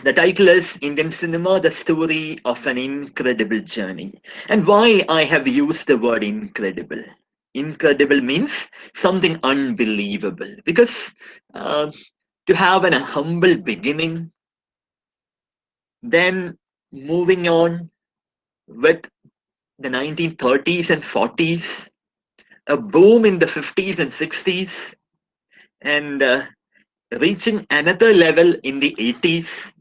The title is Indian Cinema, the Story of an Incredible Journey. And why I have used the word incredible. Incredible means something unbelievable. Because to have a humble beginning, then moving on with the 1930s and 40s, a boom in the 50s and 60s, and reaching another level in the 80s,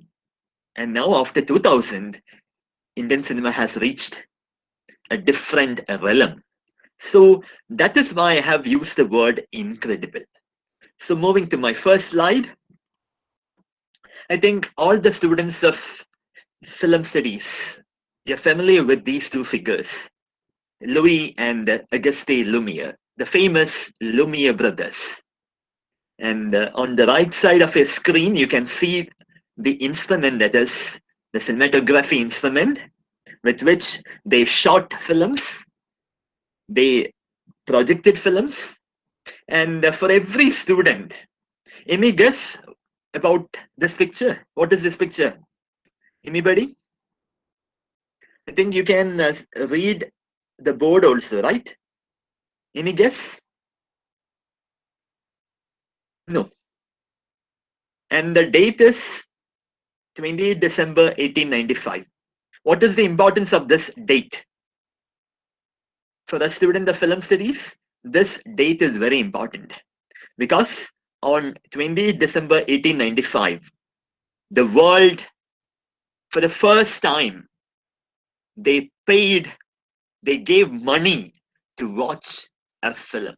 and now after 2000, Indian cinema has reached a different realm. So that is why I have used the word incredible. So moving to my first slide, I think all the students of film studies, you're familiar with these two figures, Louis and Auguste Lumiere, the famous Lumiere brothers. And on the right side of your screen, you can see the instrument, that is the cinematography instrument, with which they shot films, they projected films. And for every student, any guess about this picture? What is this picture? Anybody? I think you can read the board also, right? Any guess? No. And the date is 28 December 1895. What is the importance of this date? For a student of film studies, this date is very important because on 28 December 1895, the world, for the first time, they gave money to watch a film.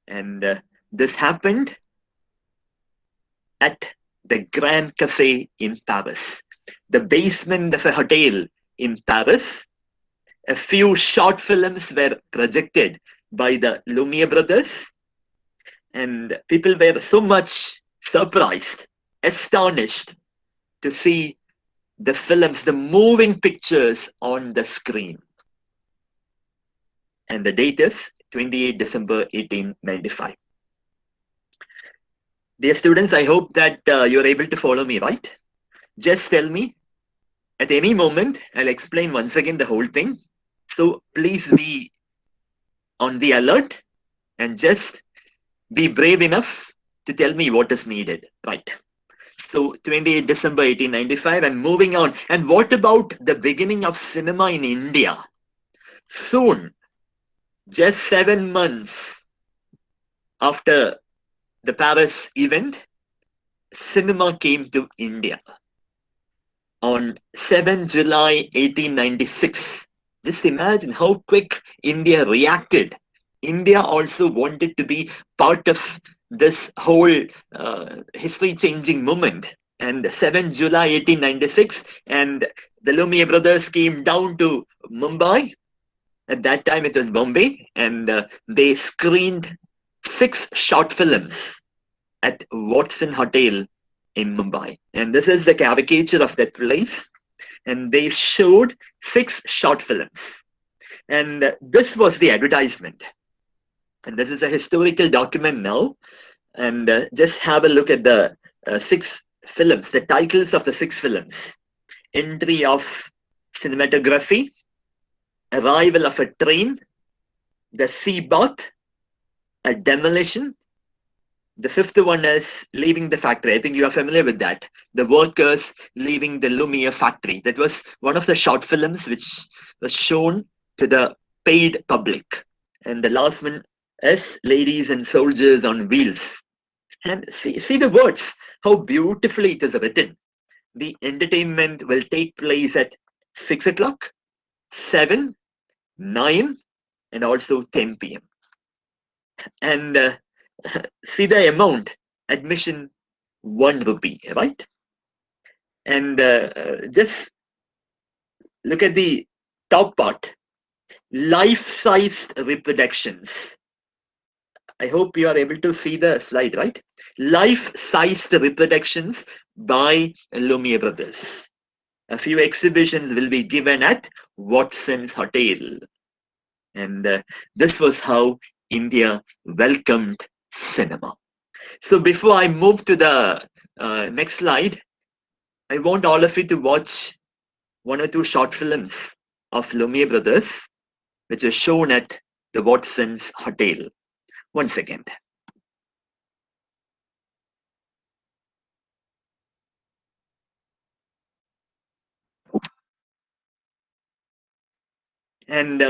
And this happened at the Grand Cafe in Paris, the basement of a hotel in Paris. A few short films were projected by the Lumiere brothers, and people were so much surprised, astonished to see the films, the moving pictures on the screen. And the date is 28 December 1895. Dear students, I hope that you're able to follow me, right? Just tell me at any moment, I'll explain once again the whole thing. So please be on the alert and just be brave enough to tell me what is needed, right? So 28 December 1895, and moving on. And what about the beginning of cinema in India? Soon, just 7 months after the Paris event, cinema came to India. On 7 July 1896, just imagine how quick India reacted. India also wanted to be part of this whole history-changing moment. And 7 July 1896, and the Lumiere brothers came down to Mumbai. At that time, it was Bombay, and they screened 6 short films at Watson Hotel in Mumbai. And this is the caricature of that place. And they showed 6 short films. And this was the advertisement. And this is a historical document now. And just have a look at the 6 films, the titles of the 6 films. Entry of cinematography, arrival of a train, the sea bath, a demolition. The 5th one is leaving the factory. I think you are familiar with that. The workers leaving the Lumiere factory. That was one of the short films which was shown to the paid public. And the last one is Ladies and Soldiers on Wheels. And see the words, how beautifully it is written. The entertainment will take place at 6 o'clock, 7, 9, and also 10 p.m. And see the amount, admission 1 rupee, right? And just look at the top part, life-sized reproductions. I hope you are able to see the slide, right? Life-sized reproductions by Lumiere brothers. A few exhibitions will be given at Watson's Hotel. And this was how India welcomed cinema. So before I move to the next slide, I want all of you to watch one or two short films of Lumiere Brothers, which is shown at the Watson's Hotel. One second. And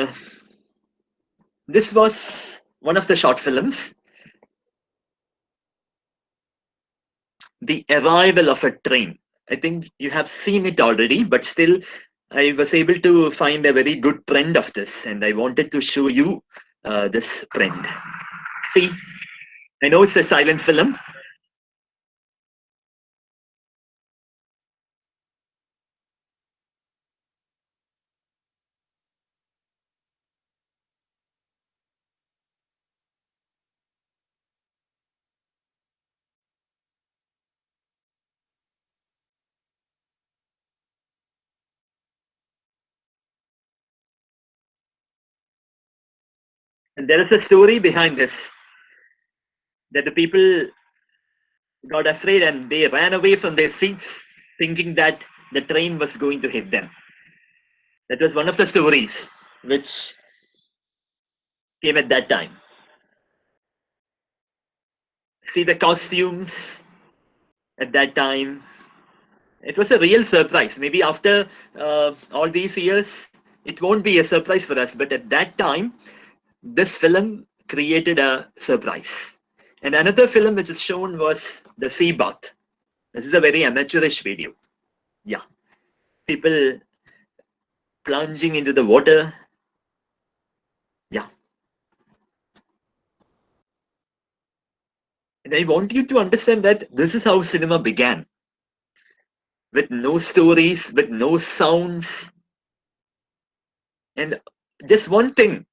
this was one of the short films, The Arrival of a Train. I think you have seen it already, but still, I was able to find a very good trend of this, and I wanted to show you this trend. See, I know it's a silent film. And there is a story behind this, that the people got afraid and they ran away from their seats thinking that the train was going to hit them. That was one of the stories which came at that time. See the costumes at that time. It was a real surprise. Maybe after all these years, it won't be a surprise for us. But at that time, this film created a surprise. And another film which is shown was The Sea Bath. This is a very amateurish video. Yeah. People plunging into the water. Yeah. And I want you to understand that this is how cinema began. With no stories, with no sounds. And just one thing,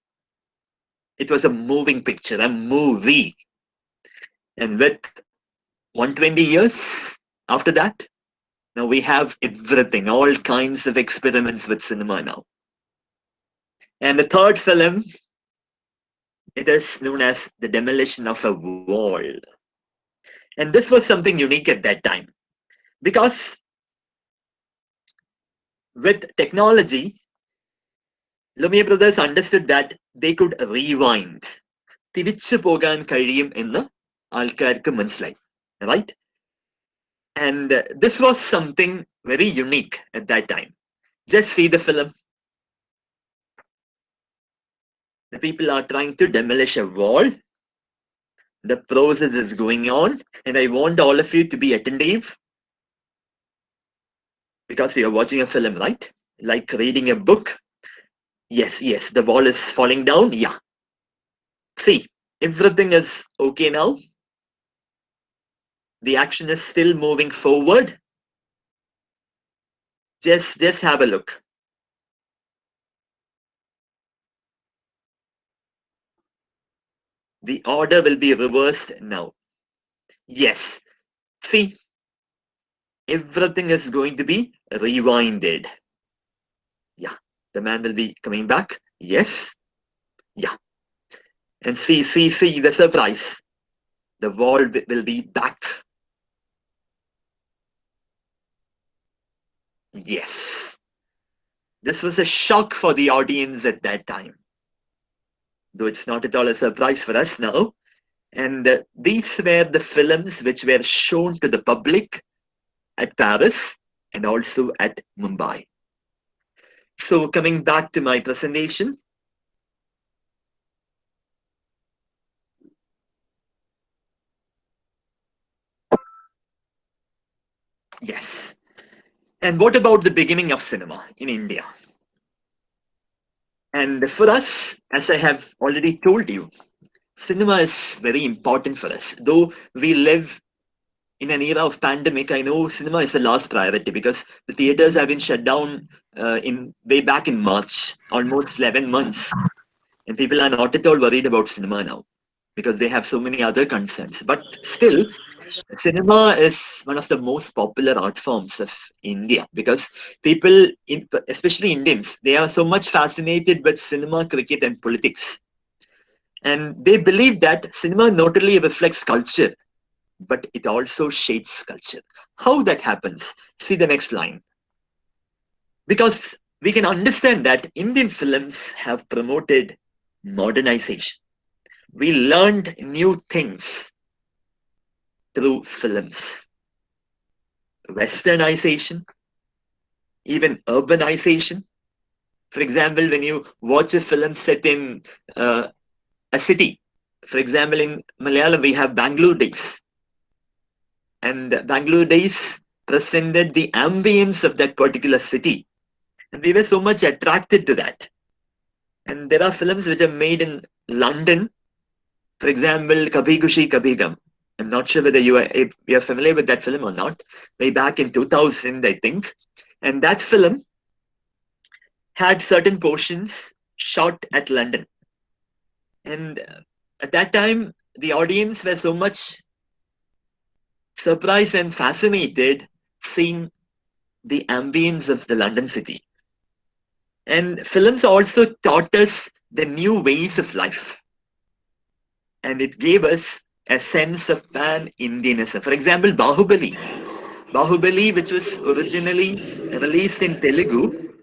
it was a moving picture, a movie. And with 120 years after that, now we have everything, all kinds of experiments with cinema now. And the third film, it is known as The Demolition of a Wall. And this was something unique at that time. Because with technology, Lumiere brothers understood that they could rewind. തിരിച്ചു പോകാൻ കഴിയും എന്ന് ആൾക്കാർക്ക് മനസ്സിലായി. Right? And this was something very unique at that time. Just see the film. The people are trying to demolish a wall. The process is going on, and I want all of you to be attentive because you're watching a film, right? Like reading a book. Yes, the wall is falling down. Yeah. See, everything is okay now. The action is still moving forward. Just have a look. The order will be reversed now. Yes. See, everything is going to be rewinded. Yeah. The man will be coming back. Yes. Yeah. And see the surprise. The wall will be back. Yes. This was a shock for the audience at that time. Though it's not at all a surprise for us now. And these were the films which were shown to the public at Paris and also at Mumbai. So coming back to my presentation. Yes. And what about the beginning of cinema in India? And for us, as I have already told you, cinema is very important for us. Though we live in an era of pandemic, I know cinema is the last priority because the theaters have been shut down in way back in March, almost 11 months. And people are not at all worried about cinema now because they have so many other concerns. But still, cinema is one of the most popular art forms of India because people, especially Indians, they are so much fascinated with cinema, cricket, and politics. And they believe that cinema not only reflects culture, but it also shapes culture. How that happens? See the next line. Because we can understand that Indian films have promoted modernization. We learned new things through films. Westernization, even urbanization. For example, when you watch a film set in a city, for example, in Malayalam, we have Bangalore Days. And Bangalore Days presented the ambience of that particular city. And we were so much attracted to that. And there are films which are made in London. For example, Kabhi Khushi Kabhi Gum. I'm not sure whether you are familiar with that film or not. Way back in 2000, I think. And that film had certain portions shot at London. And at that time, the audience were so much surprised and fascinated seeing the ambience of the London city. And films also taught us the new ways of life. And it gave us a sense of pan-Indianism. For example, Baahubali. Baahubali, which was originally released in Telugu,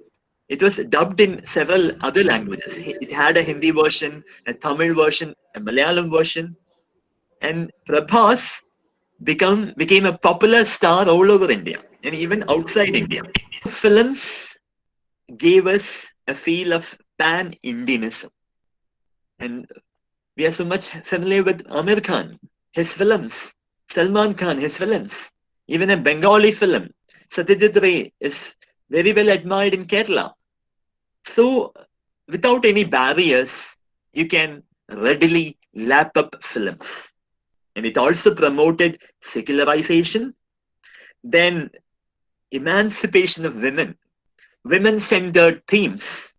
it was dubbed in several other languages. It had a Hindi version, a Tamil version, a Malayalam version. And Prabhas became a popular star all over India and even outside India. Films gave us a feel of pan-Indianism. And we are so much familiar with Amir Khan, his films, Salman Khan, his films, even a Bengali film, Satyajitri is very well admired in Kerala. So, without any barriers, you can readily lap up films. And it also promoted secularization, then emancipation of women, women-centered themes,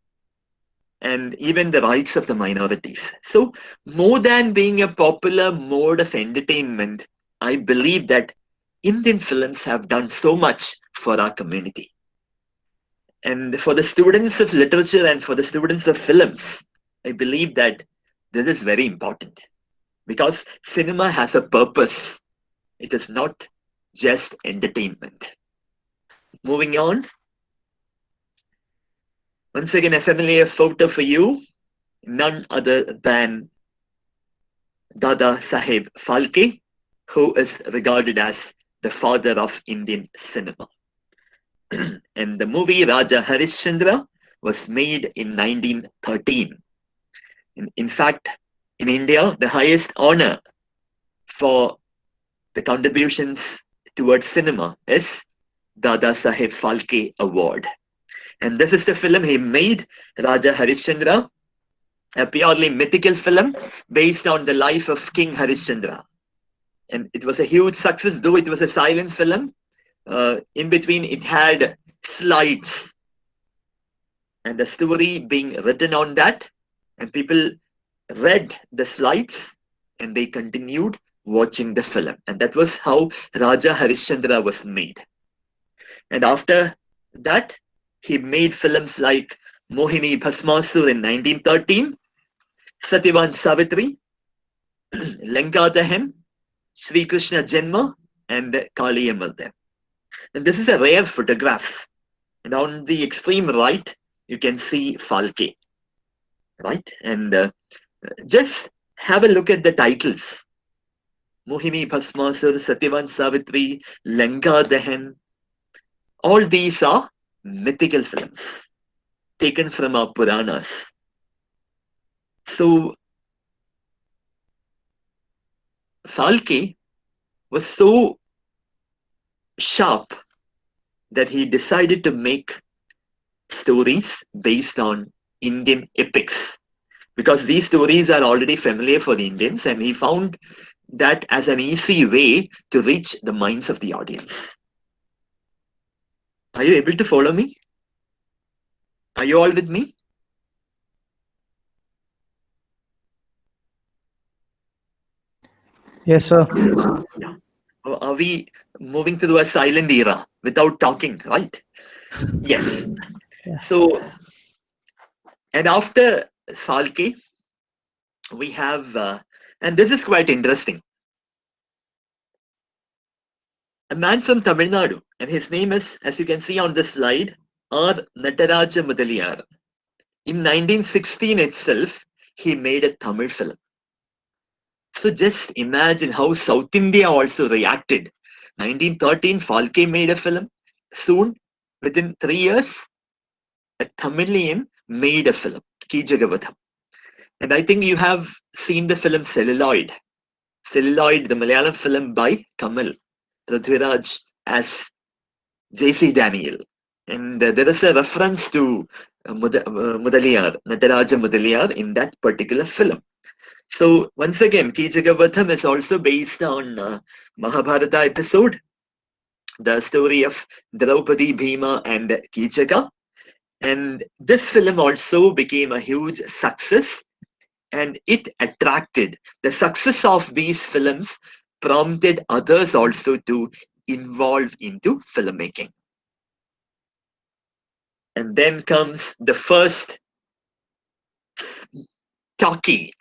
and even the rights of the minorities. So, more than being a popular mode of entertainment, I believe that Indian films have done so much for our community. And for the students of literature and for the students of films, I believe that this is very important because cinema has a purpose. It is not just entertainment. Moving on. Once again, a familiar photo for you, none other than Dada Sahib Phalke, who is regarded as the father of Indian cinema. And the movie Raja Harishchandra was made in 1913. In fact, in India, the highest honor for the contributions towards cinema is Dada Sahib Phalke Award. And this is the film he made, Raja Harishchandra, a purely mythical film based on the life of King Harishchandra. And it was a huge success, though it was a silent film. In between, it had slides and the story being written on that. And people read the slides and they continued watching the film. And that was how Raja Harishchandra was made. And after that, he made films like Mohini Bhasmasur in 1913, Satyavan Savitri, Lanka Dahan, Sri Krishna Janma, and Kali Amardam. And this is a rare photograph. And on the extreme right, you can see Phalke, right? And just have a look at the titles. Mohini Bhasmasur, Satyavan Savitri, Lanka Dahan. All these are mythical films taken from our Puranas. So, Phalke was so sharp that he decided to make stories based on Indian epics because these stories are already familiar for the Indians, and he found that as an easy way to reach the minds of the audience. Are you able to follow me? Are you all with me? Yes, sir. Or are we moving through a silent era without talking, right? Yes. Yeah. So, and after Phalke, we have, and this is quite interesting. a man from Tamil Nadu, and his name is, as you can see on the slide, R. Nataraja Mudaliyar. In 1916 itself, he made a Tamil film. So just imagine how South India also reacted. 1913, Falke made a film. Soon, within 3 years, a Tamilian made a film, Ki Jagavatham. And I think you have seen the film Celluloid. Celluloid, the Malayalam film by Kamal Prithviraj as J.C. Daniel. And there is a reference to Mudaliyar, Nataraja Mudaliyar in that particular film. So once again, Ki Jagavatham is also based on Mahabharata episode, the story of Draupadi, Bhima and Kichaka. And this film also became a huge success, and it attracted, the success of these films prompted others also to involve into filmmaking. And then comes the first talkie,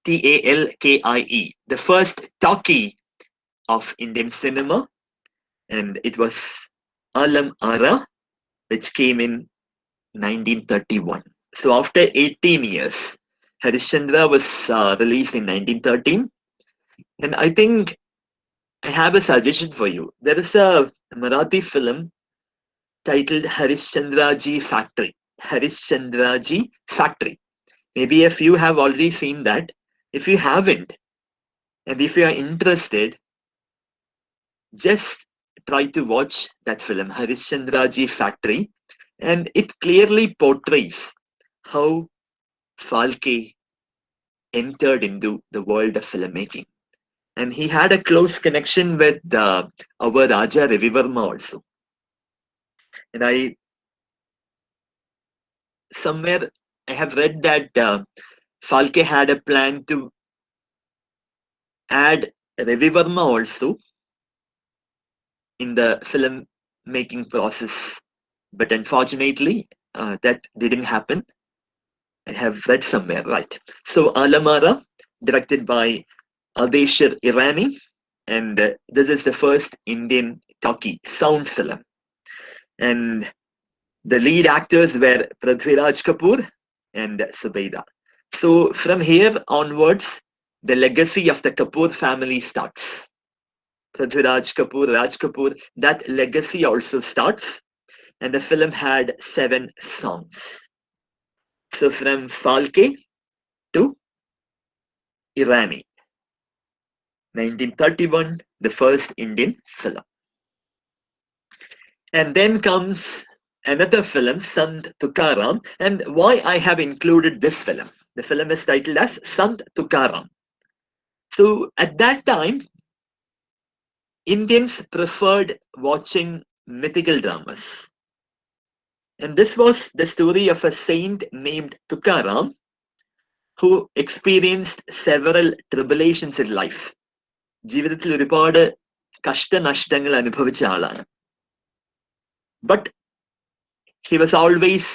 Talkie, the first talkie of Indian cinema, and it was Alam Ara, which came in 1931. So after 18 years, Harishchandra was released in 1913. And I think I have a suggestion for you. There is a Marathi film titled Harishchandraji Factory. Harishchandraji Factory. Maybe if you have already seen that, if you haven't, and if you are interested, just try to watch that film, Harishchandraji Factory, and it clearly portrays how Falke entered into the world of filmmaking. And he had a close connection with our Raja Ravivarma also. And somewhere I have read that Falke had a plan to add Ravivarma also in the film making process, but unfortunately that didn't happen. I have read somewhere, right? So Alamara, directed by Adeshir Irani, and this is the first Indian talkie sound film. And the lead actors were Prithviraj Kapoor and Zubaida. So from here onwards, the legacy of the Kapoor family starts. Prithviraj Kapoor, Raj Kapoor, that legacy also starts. And the film had 7 songs. So from Falke to Irani, 1931, the first Indian film. And then comes another film, Sant Tukaram. And why I have included this film? The film is titled as Sant Tukaram. So at that time, Indians preferred watching mythical dramas. And this was the story of a saint named Tukaram who experienced several tribulations in life. ജീവിതത്തിൽ ഒരുപാട് കഷ്ടനഷ്ടങ്ങൾ അനുഭവിച്ച ആളാണ്. But he was always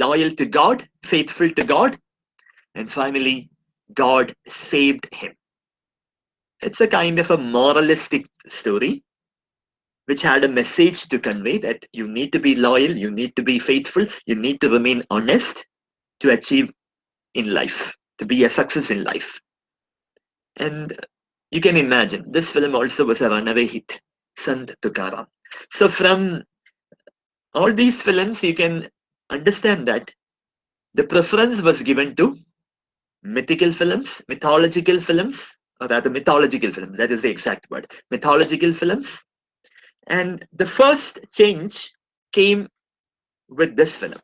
loyal to God, faithful to God, and finally God saved him. It's a kind of a moralistic story which had a message to convey that you need to be loyal, you need to be faithful, you need to remain honest to achieve in life, to be a success in life. And you can imagine, this film also was a runaway hit, Sant Tukaram. So from all these films, you can understand that the preference was given to mythical films, mythological films, or rather mythological films, that is the exact word, mythological films. And the first change came with this film.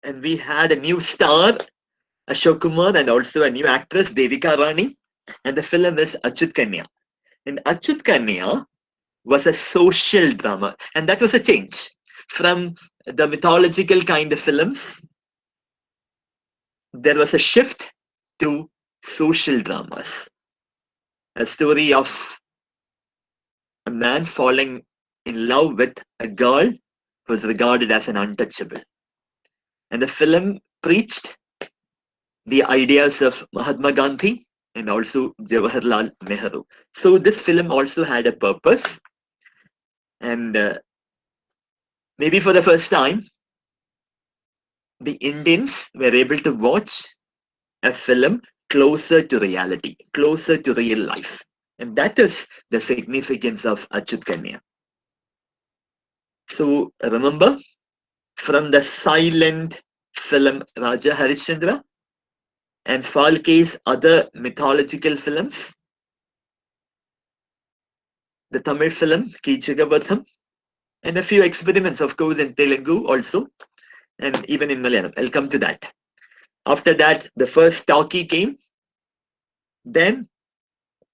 And we had a new star, Ashok Kumar, and also a new actress, Devika Rani. And the film is Achut Kanya. And Achut Kanya was a social drama. And that was a change from the mythological kind of films. There was a shift to social dramas. A story of a man falling in love with a girl who was regarded as an untouchable. And the film preached the ideas of Mahatma Gandhi and also Jawaharlal Nehru. So this film also had a purpose, and maybe for the first time, the Indians were able to watch a film closer to reality, closer to real life. And that is the significance of Achut Kanya. So remember, from the silent film Raja Harishchandra and Phalke's other mythological films, the Tamil film Kichagavatham, and a few experiments, of course, in Telugu also, and even in Malayalam. I'll come to that. After that, the first talkie came. Then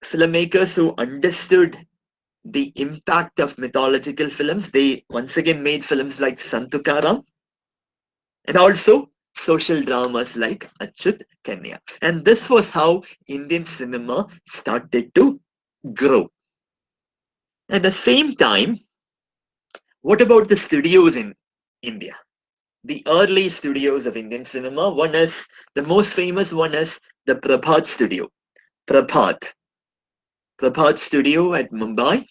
filmmakers who understood the impact of mythological films, they once again made films like Santukaram and also social dramas like Achut Kanya. And this was how Indian cinema started to grow. At the same time, what about the studios in India? The early studios of Indian cinema, one is, the most famous one is the Prabhat studio. Prabhat studio at Mumbai.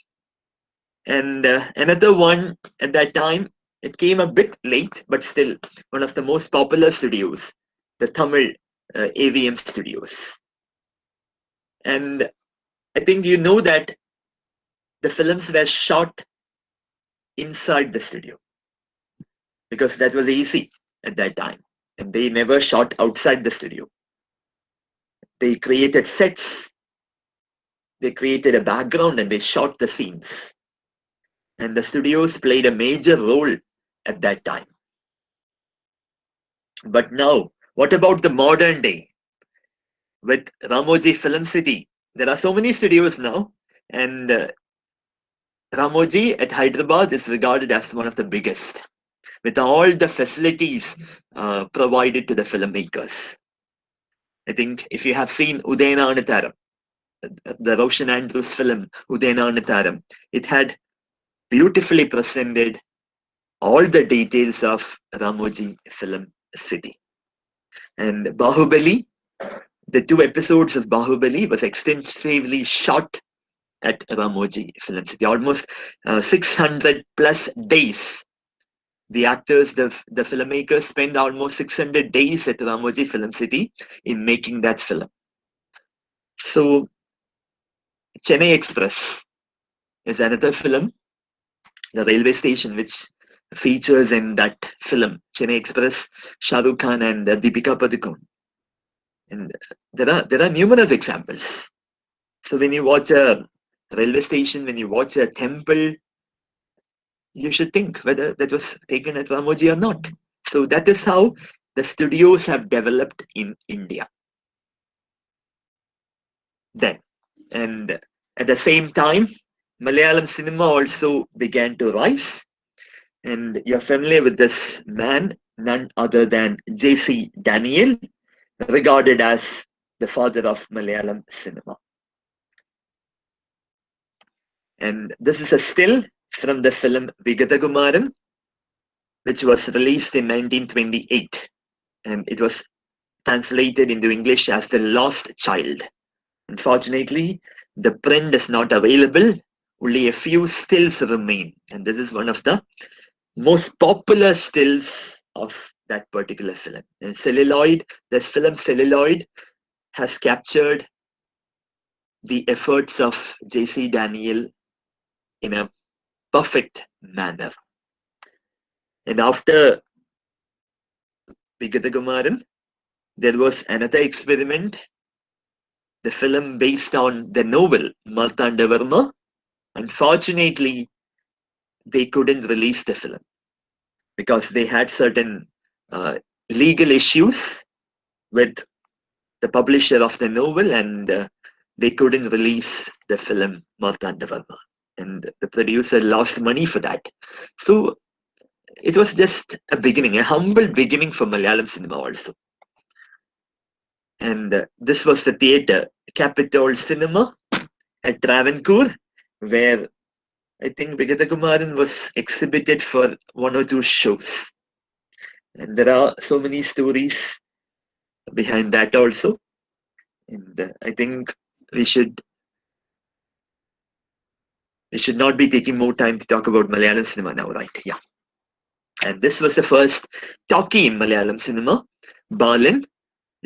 And another one at that time, it came a bit late, but still one of the most popular studios, the Tamil AVM studios. And I think you know that the films were shot inside the studio because that was easy at that time. And they never shot outside the studio. They created sets, they created a background, and they shot the scenes. And the studios played a major role at that time. But now, what about the modern day? With Ramoji Film City, there are so many studios now, and Ramoji at Hyderabad is regarded as one of the biggest, with all the facilities provided to the filmmakers. I think if you have seen Udayananatharam, the Roshan Andrews film Udayananatharam, it had beautifully presented all the details of Ramoji Film City. And Baahubali, the 2 episodes of Baahubali was extensively shot at Ramoji Film City. Almost 600 plus days. The actors, the filmmakers spent almost 600 days at Ramoji Film City in making that film. So Chennai Express is another film, the railway station which features in that film, Chennai Express, Shah Rukh Khan and Deepika Padukone. And there are numerous examples. So when you watch a railway station, when you watch a temple, you should think whether that was taken at Ramoji or not. So that is how the studios have developed in India. Then, and at the same time, Malayalam cinema also began to rise. And you're familiar with this man, none other than J.C. Daniel, regarded as the father of Malayalam cinema. And this is a still from the film Vigathakumaran, which was released in 1928. And it was translated into English as The Lost Child. Unfortunately, the print is not available. Only a few stills remain. And this is one of the most popular stills of that particular film. And Celluloid, this film Celluloid has captured the efforts of J.C. Daniel in a perfect manner. And after Vigathakumaran, there was another experiment, the film based on the novel Martandavarma. Unfortunately, they couldn't release the film because they had certain legal issues with the publisher of the novel, and they couldn't release the film Martandavarma. And the producer lost money for that. So it was just a beginning, a humble beginning for Malayalam cinema also. And this was the theatre, Capitol Cinema at Travancore, where I think Vigathakumaran was exhibited for 1 or 2 shows. And there are so many stories behind that also. And I think we should not be taking more time to talk about Malayalam cinema now, right? Yeah. And this was the first talkie in Malayalam cinema, Balan,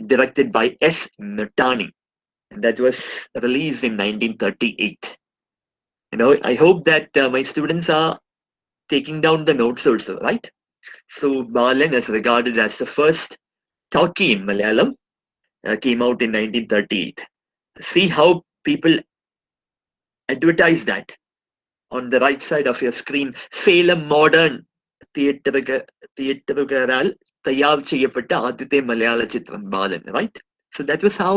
directed by S. Natani. And that was released in 1938. I hope that my students are taking down the notes also, right? So Balan is regarded as the first talkie in Malayalam, came out in 1938. See how people advertise that on the right side of your screen. Salem Modern തിയേറ്ററുകാരാൽ തയ്യാർ ചെയ്യപ്പെട്ട ആദ്യത്തെ മലയാള ചിത്രം ബാലൻ, right? So that was how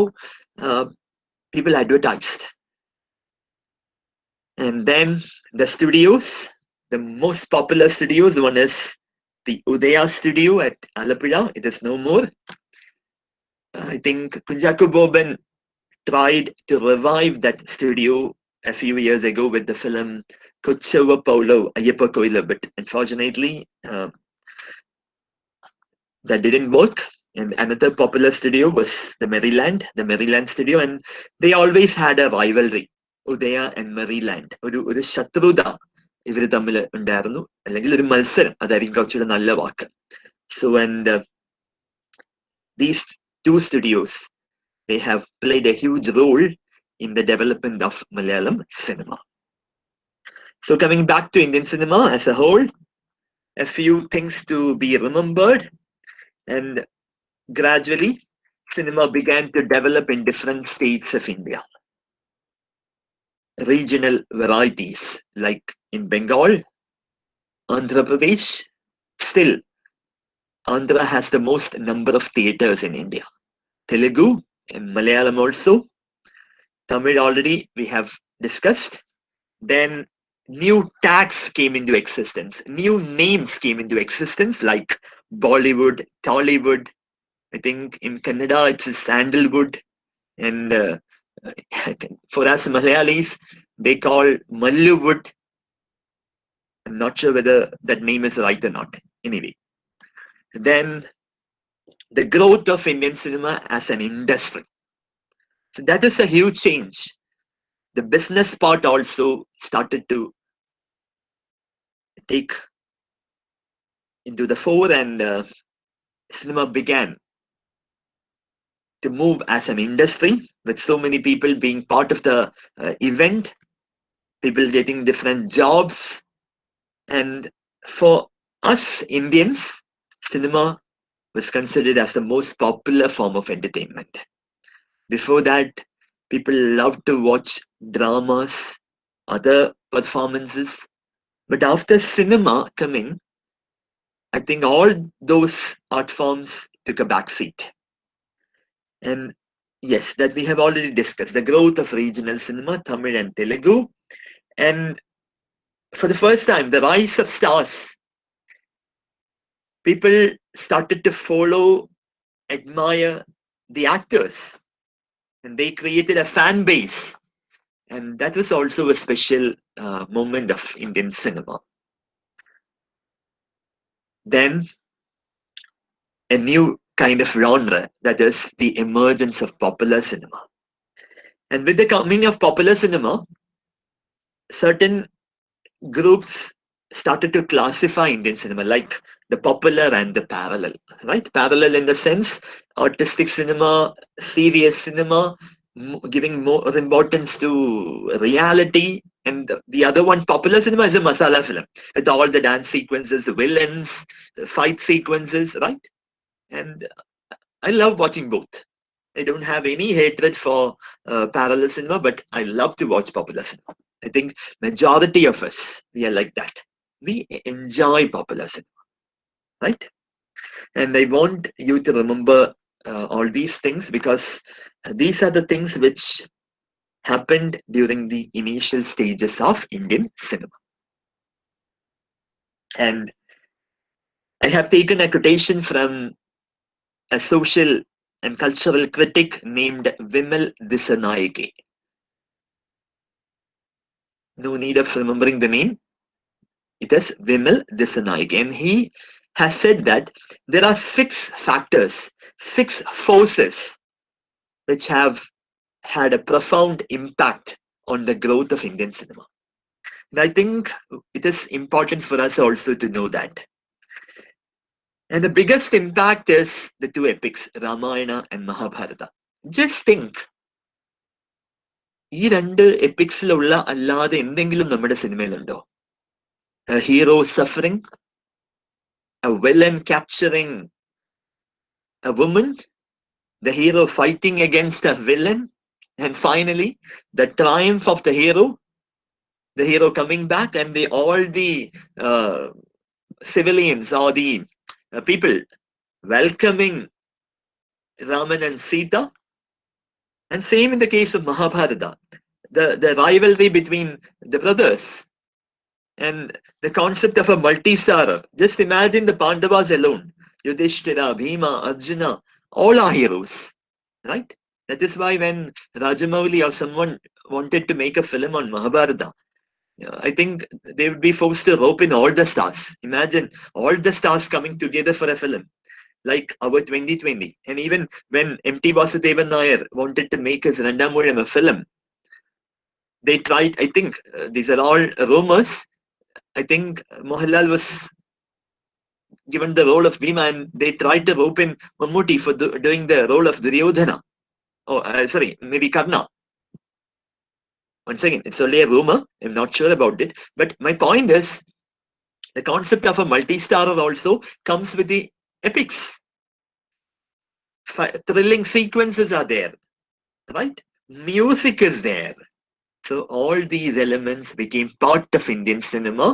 people advertised. And then the studios, the most popular studios, one is the Udaya studio at Alapura. It is no more. I think Kunjaku Boban tried to revive that studio a few years ago with the film Kochava Paulo Ayyappa Koila, but unfortunately that didn't work. And another popular studio was the Maryland studio, and they always had a rivalry, Udaya and Maryland. ഒരു ശത്രുത ഇവർ തമ്മിൽ ഉണ്ടായിരുന്നു, അല്ലെങ്കിൽ ഒരു മത്സരം, അതായിരിക്കും കുറച്ചുകൂടെ നല്ല വാക്ക്. So and these two studios, they have played a huge role in the development of Malayalam cinema. So coming back to Indian cinema as a whole, a few things to be remembered. And gradually, cinema began to develop in different states of India. Regional varieties, like in Bengal, Andhra Pradesh. Still, Andhra has the most number of theatres in India. Telugu and Malayalam also. Tamil already we have discussed. Then new tags came into existence. New names came into existence, like Bollywood, Tollywood. I think in Kannada it's Sandalwood. And for us Malayalis, they call Malluwood. I'm not sure whether that name is right or not. Anyway, then the growth of Indian cinema as an industry. So that is a huge change. The business part also started to take into the fore, and cinema began to move as an industry, with so many people being part of the event, people getting different jobs. And for us Indians, cinema was considered as the most popular form of entertainment. Before that, people loved to watch dramas, other performances. But after cinema coming, I think all those art forms took a backseat. And yes, that we have already discussed, the growth of regional cinema, Tamil and Telugu. And for the first time, the rise of stars. People started to follow, admire the actors, and they created a fan base. And that was also a special moment of Indian cinema. Then a new kind of genre, that is the emergence of popular cinema. And with the coming of popular cinema, certain groups started to classify Indian cinema, like the popular and the parallel, right? Parallel in the sense, artistic cinema, serious cinema, giving more importance to reality. And the other one, popular cinema, is a masala film, with all the dance sequences, the villains, the fight sequences, right? And I love watching both. I don't have any hatred for parallel cinema, but I love to watch popular cinema. I think majority of us, we are like that. We enjoy popular cinema, right? And I want you to remember all these things, because these are the things which happened during the initial stages of Indian cinema. And I have taken a quotation from a social and cultural critic named Vimal Dissanayake. No need of remembering the name. It is Vimal Dissanayake, and he has said that there are 6 factors, 6 forces which have had a profound impact on the growth of Indian cinema. And I think it is important for us also to know that. And the biggest impact is the two epics, Ramayana and Mahabharata. Just think, ഈ രണ്ട് എപ്പിക്സിലുള്ള അല്ലാതെ എന്തെങ്കിലും നമ്മുടെ സിനിമയിലുണ്ടോ? A hero suffering, a villain capturing a woman, the hero fighting against a villain, and finally the triumph of the hero coming back, and all the civilians or the people welcoming Raman and Sita. And same in the case of Mahabharata, the rivalry between the brothers and the concept of a multi-starer. Just imagine the Pandavas alone. Yudhishthira, Bhima, Arjuna, all are heroes, right? That is why when Rajamouli or someone wanted to make a film on Mahabharata, I think they would be forced to rope in all the stars. Imagine all the stars coming together for a film like our 2020. And even when M.T. Vasudevan Nair wanted to make his Randamoolam a film, they tried, I think, these are all rumors. I think Mohanlal was given the role of Bhima, and they tried to rope in Mammootty for doing the role of Duryodhana. Oh, sorry, maybe Karna. Once again, it's only a rumor. I'm not sure about it. But my point is, the concept of a multi-starer also comes with the epics. Thrilling sequences are there, right? Music is there. So all these elements became part of Indian cinema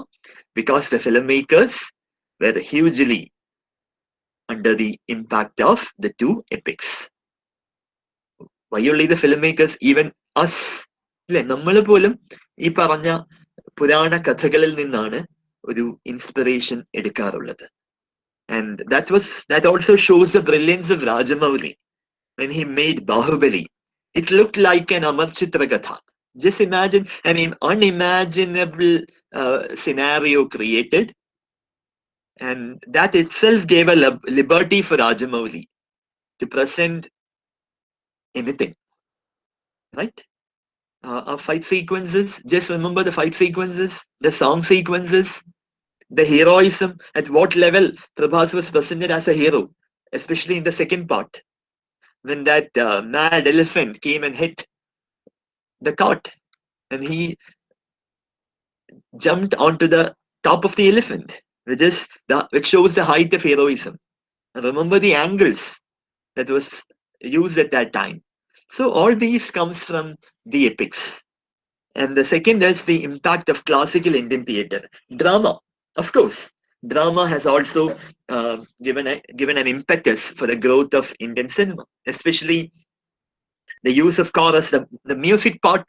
because the filmmakers were hugely under the impact of the two epics. Why only the filmmakers? Even us. നമ്മൾ പോലും ഈ പറഞ്ഞ പുരാണ കഥകളിൽ നിന്നാണ് ഒരു inspiration എടുക്കാറുള്ളത്. And that also shows the brilliance of Rajamouli when he made Baahubali. It looked like an Amar Chitra Gatha. Just imagine an unimaginable scenario created, and that itself gave a liberty for Rajamouli to present anything, right? Our fight sequences, just remember the fight sequences, the song sequences, the heroism, at what level Prabhas was presented as a hero, especially in the second part, when that mad elephant came and hit the cart, and he jumped onto the top of the elephant, which shows the height of heroism. And remember the angles that was used at that time. So all these comes from the epics. And the second is the impact of classical Indian theatre. Drama, of course. Drama has also given an impetus for the growth of Indian cinema, especially the use of chorus, the music part,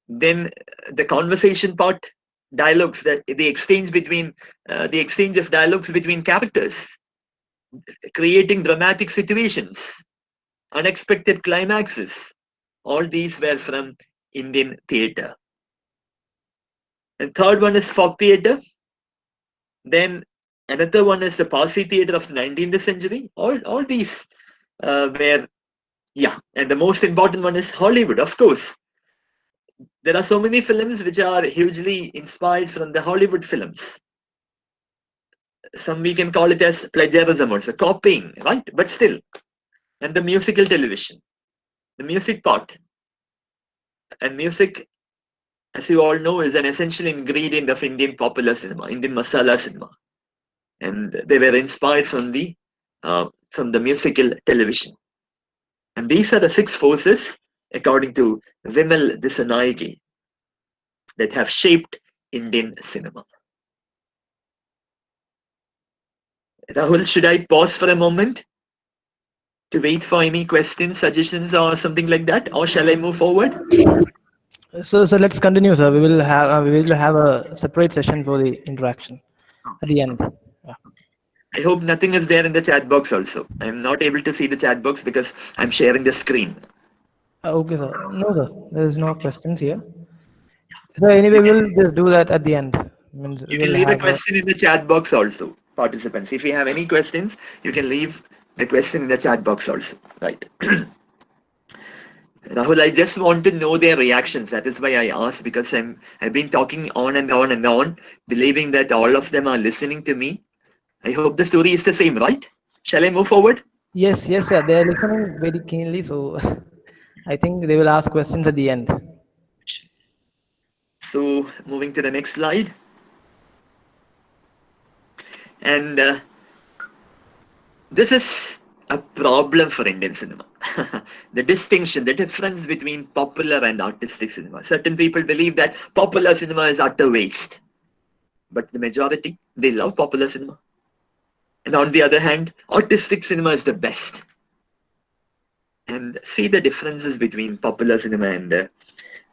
then the conversation part, dialogues, the exchange of dialogues between characters, creating dramatic situations, unexpected climaxes. All these were from Indian theatre. And third one is folk theatre. Then another one is the Parsi theatre of the 19th century. All these were, yeah. And the most important one is Hollywood, of course. There are so many films which are hugely inspired from the Hollywood films. Some we can call it as plagiarism also, copying, right? But still. And the musical television, the music part. And music, as you all know, is an essential ingredient of Indian popular cinema, Indian masala cinema. And they were inspired from the musical television. And these are the 6 forces, according to Vimal Dissanayake, that have shaped Indian cinema. Rahul, should I pause for a moment to wait for any questions, suggestions, or something like that, or shall I move forward? So let's continue, sir. We will have a separate session for the interaction at the end. Yeah. I hope nothing is there in the chat box also. I'm not able to see the chat box because I'm sharing the screen. Okay, sir. No, sir. There is no questions here. So anyway, we'll just do that at the end. Means you can leave a question in the chat box also, participants. If you have any questions, you can leave the question in the chat box also, right? Rahul, I just want to know their reactions. That is why I asked, because I've been talking on and on and on, believing that all of them are listening to me. I hope the story is the same, right? Shall I move forward? Yes, yes, sir. They are listening very keenly, so I think they will ask questions at the end. So, moving to the next slide. And this is a problem for Indian cinema. The distinction, the difference between popular and artistic cinema. Certain people believe that popular cinema is utter waste. But the majority, they love popular cinema. And on the other hand, artistic cinema is the best. And see the differences between popular cinema and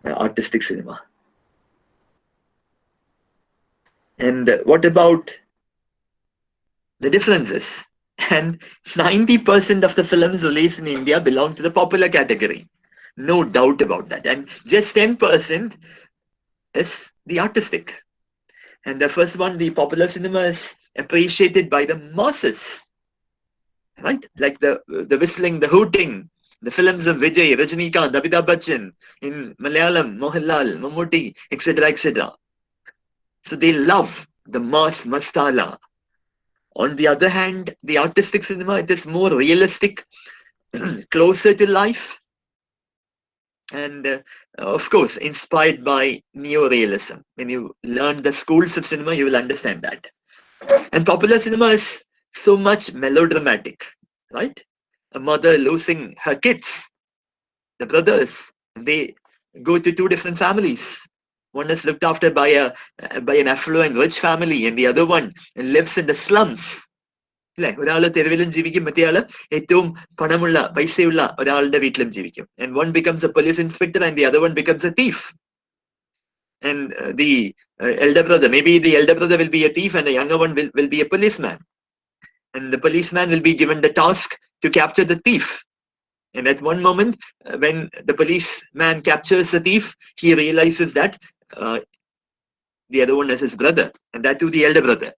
artistic cinema. And what about the differences? And 90% of the films released in India belong to the popular category. No doubt about that. And just 10% is the artistic. And the first one, the popular cinema, is appreciated by the masses. Right? Like the whistling, the hooting, the films of Vijay, Rajinikanth, Amitabh Bachchan, in Malayalam, Mohanlal, Mammootty, etc., etc. So they love the mass masala. On the other hand, the artistic cinema, it is more realistic, closer to life, and of course, inspired by neo-realism. When you learn the schools of cinema, you will understand that. And popular cinema is so much melodramatic, right? A mother losing her kids, the brothers, they go to two different families. One is looked after by an affluent rich family, and the other one lives in the slums. അല്ലെ, ഒരാള് തെരുവിലും ജീവിക്കും, മറ്റേ ആള് ഏറ്റവും പണമുള്ള പൈസയുള്ള ഒരാളുടെ വീട്ടിലും ജീവിക്കും. And one becomes a police inspector and the other one becomes a thief. And the elder brother, maybe the elder brother will be a thief and the younger one will be a policeman. And the policeman will be given the task to capture the thief. And at one moment, when the policeman captures the thief, he realizes that the other one is his brother, and that too the elder brother.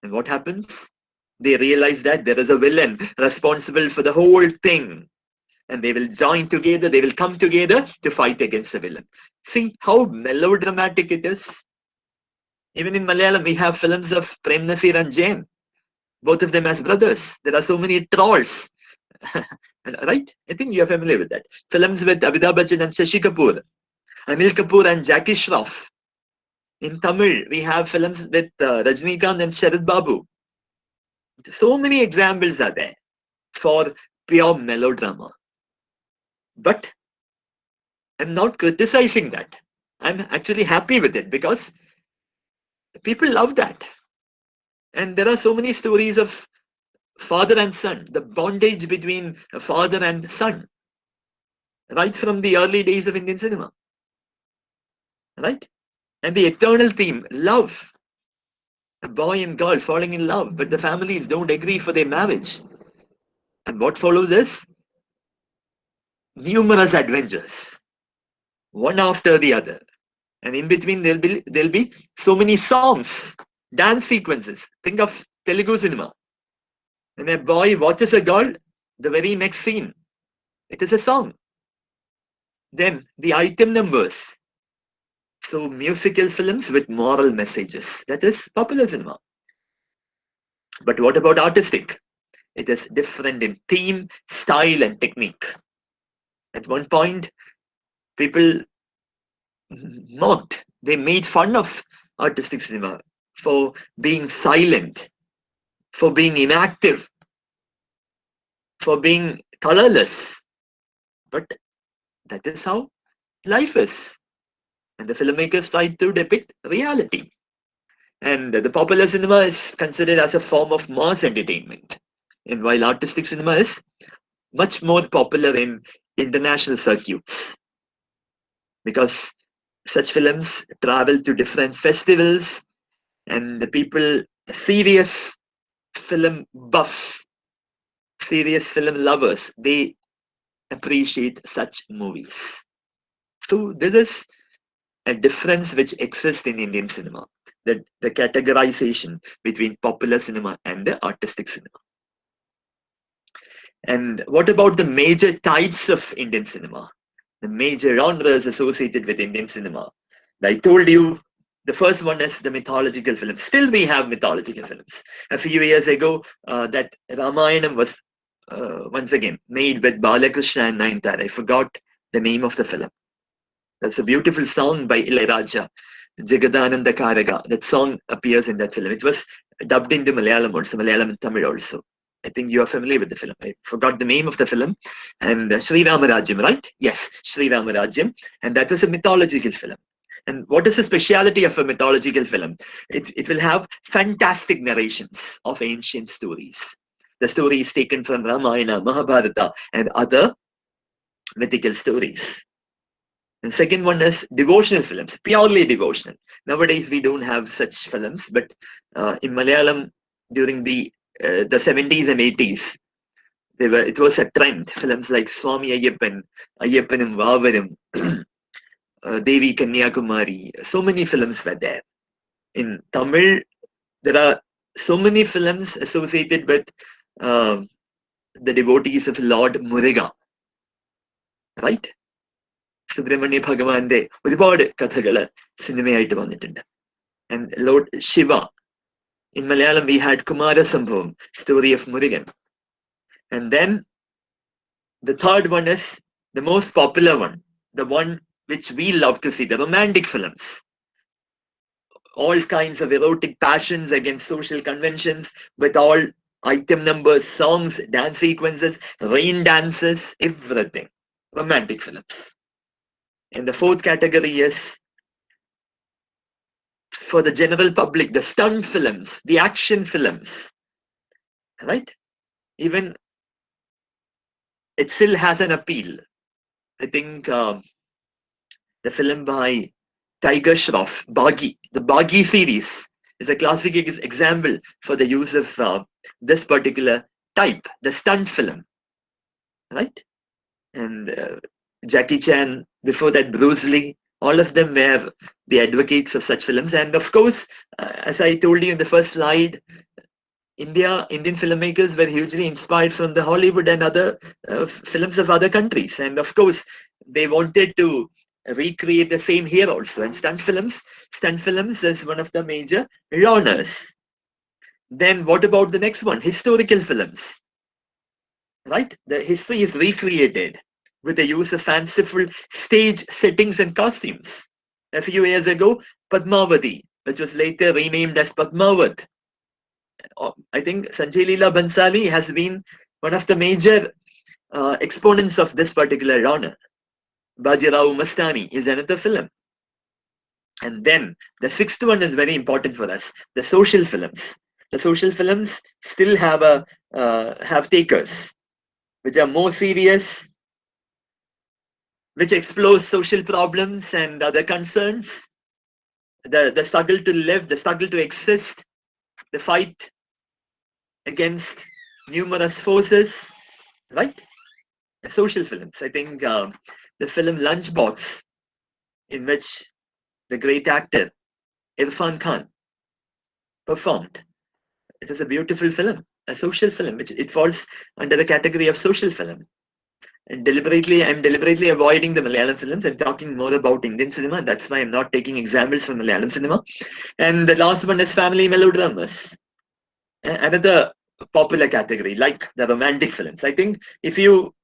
And what happens? They realize that there is a villain responsible for the whole thing. And they will join together, they will come together to fight against the villain. See how melodramatic it is. Even in Malayalam, we have films of Prem Nasir and Jain, both of them as brothers. There are so many trolls. Right? I think you are familiar with that. Films with Amitabh Bachchan and Shashi Kapoor, Anil Kapoor and Jackie Shroff. In Tamil, we have films with Rajinikanth and Sharad Babu. So many examples are there for pure melodrama. But I'm not criticizing that. I'm actually happy with it because people love that. And there are so many stories of father and son, the bondage between a father and son, right from the early days of Indian cinema. Right? And the eternal theme, love. A boy and girl falling in love, but the families don't agree for their marriage. And what follows is numerous adventures, one after the other. And in between there'll be so many songs, dance sequences. Think of Telugu cinema. When a boy watches a girl, the very next scene, it is a song. Then the item numbers. So musical films with moral messages. That is popular cinema. But what about artistic? It is different in theme, style, and technique. At one point, people mocked, they made fun of artistic cinema for being silent, for being inactive, for being colorless. But that is how life is. And the filmmakers tried to depict reality. And the popular cinema is considered as a form of mass entertainment. And while artistic cinema is much more popular in international circuits, because such films travel to different festivals, and the people, serious film buffs, serious film lovers, they appreciate such movies. So this is a difference which exists in Indian cinema, the categorization between popular cinema and the artistic cinema. And what about the major types of Indian cinema? the major genres associated with Indian cinema. I told you the first one is the mythological films. Still, we have mythological films. A few years ago, that Ramayanam was once again made with Balakrishna and Nayanthara. I forgot the name of the film. That's a beautiful song by Ilayaraja, Jagadananda Karaga. That song appears in that film. It was dubbed into Malayalam also, Malayalam and Tamil also. I think you are familiar with the film. I forgot the name of the film. And Sri Ramarajyam, right? Yes, Sri Ramarajyam. And that was a mythological film. And what is the speciality of a mythological film? It will have fantastic narrations of ancient stories. The stories taken from Ramayana, Mahabharata, and other mythical stories. The second one is devotional films, purely devotional. Nowadays, we don't have such films, but in Malayalam, during the 70s and 80s, it was a trend. Films like Swami Ayyappan, Ayyappanum Vavaram, Devi Kanyakumari, so many films were there. In Tamil, there are so many films associated with the devotees of Lord Muruga, right? Subramanya Bhagavante ഒരുപാട് കഥകള് സിനിമയായിട്ട് വന്നിട്ടുണ്ട്. And Lord Shiva. In Malayalam, we had Kumara Sambhavam, story of Murugan. And then the third one is the most popular one, the one which we love to see, the romantic films. All kinds of erotic passions against social conventions with all item numbers, songs, dance sequences, rain dances, everything. Romantic films. And the fourth category is for the general public, the stunt films, the action films, right? Even it still has an appeal. I think the film by Tiger Shroff, Baghi, the Baghi series is a classic example for the use of this particular type, the stunt film, right? And Jackie Chan, before that Bruce Lee, all of them were the advocates of such films. And of course, as I told you in the first slide, Indian filmmakers were hugely inspired from the Hollywood and other films of other countries. And of course, they wanted to recreate the same here also. And stunt films is one of the major genres. Then what about the next one? Historical films, right? The history is recreated with the use of fanciful stage settings and costumes. A few years ago, Padmavati, which was later renamed as Padmavat. I think Sanjay Leela Bhansali has been one of the major exponents of this particular genre. Bajirao Mastani is another film. And then the sixth one is very important for us, the social films. The social films still have takers, which are more serious, which explores social problems and other concerns, the struggle to live, the struggle to exist, the fight against numerous forces, right? Social films. I think the film Lunchbox, in which the great actor Irfan Khan performed, it is a beautiful film, a social film, which it falls under the category of social film. And I'm deliberately avoiding the Malayalam films and talking more about Indian cinema. That's why I'm not taking examples from Malayalam cinema. And the last one is family melodramas. Another popular category, like the romantic films. I think if you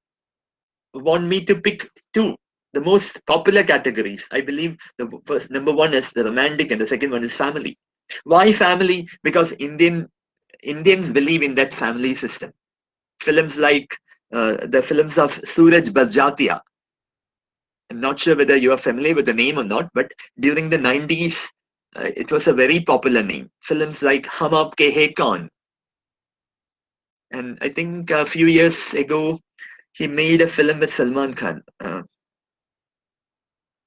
want me to pick two, the most popular categories, I believe the first number one is the romantic and the second one is family. Why family? Because Indians believe in that family system. Films like the films of Suraj Barjatia. I'm not sure whether you are familiar with the name or not, but during the 90s, it was a very popular name. Films like Hum Aapke Hai Kaun. And I think a few years ago, he made a film with Salman Khan.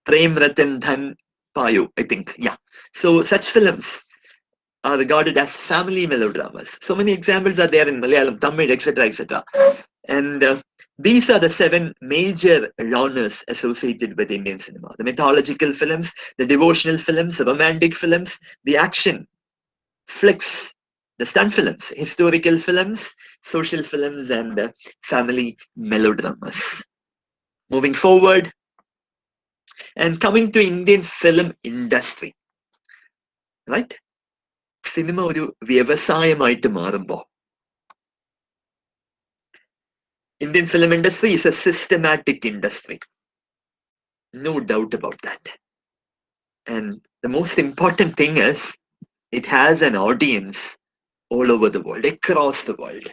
Prem Ratan Dhan Payo, I think. Yeah. So such films are regarded as family melodramas. So many examples are there in Malayalam, Tamil, etc., etc. And these are the 7 major genres associated with Indian cinema. The mythological films, the devotional films, the romantic films, the action flicks, the stunt films, historical films, social films, and family melodramas. Moving forward, And coming to Indian film industry, right? Cinema ഒരു വ്യവസായമായിട്ട് മാറുമ്പോൾ Indian film industry is a systematic industry. No doubt about that. And the most important thing is it has an audience all over the world, across the world.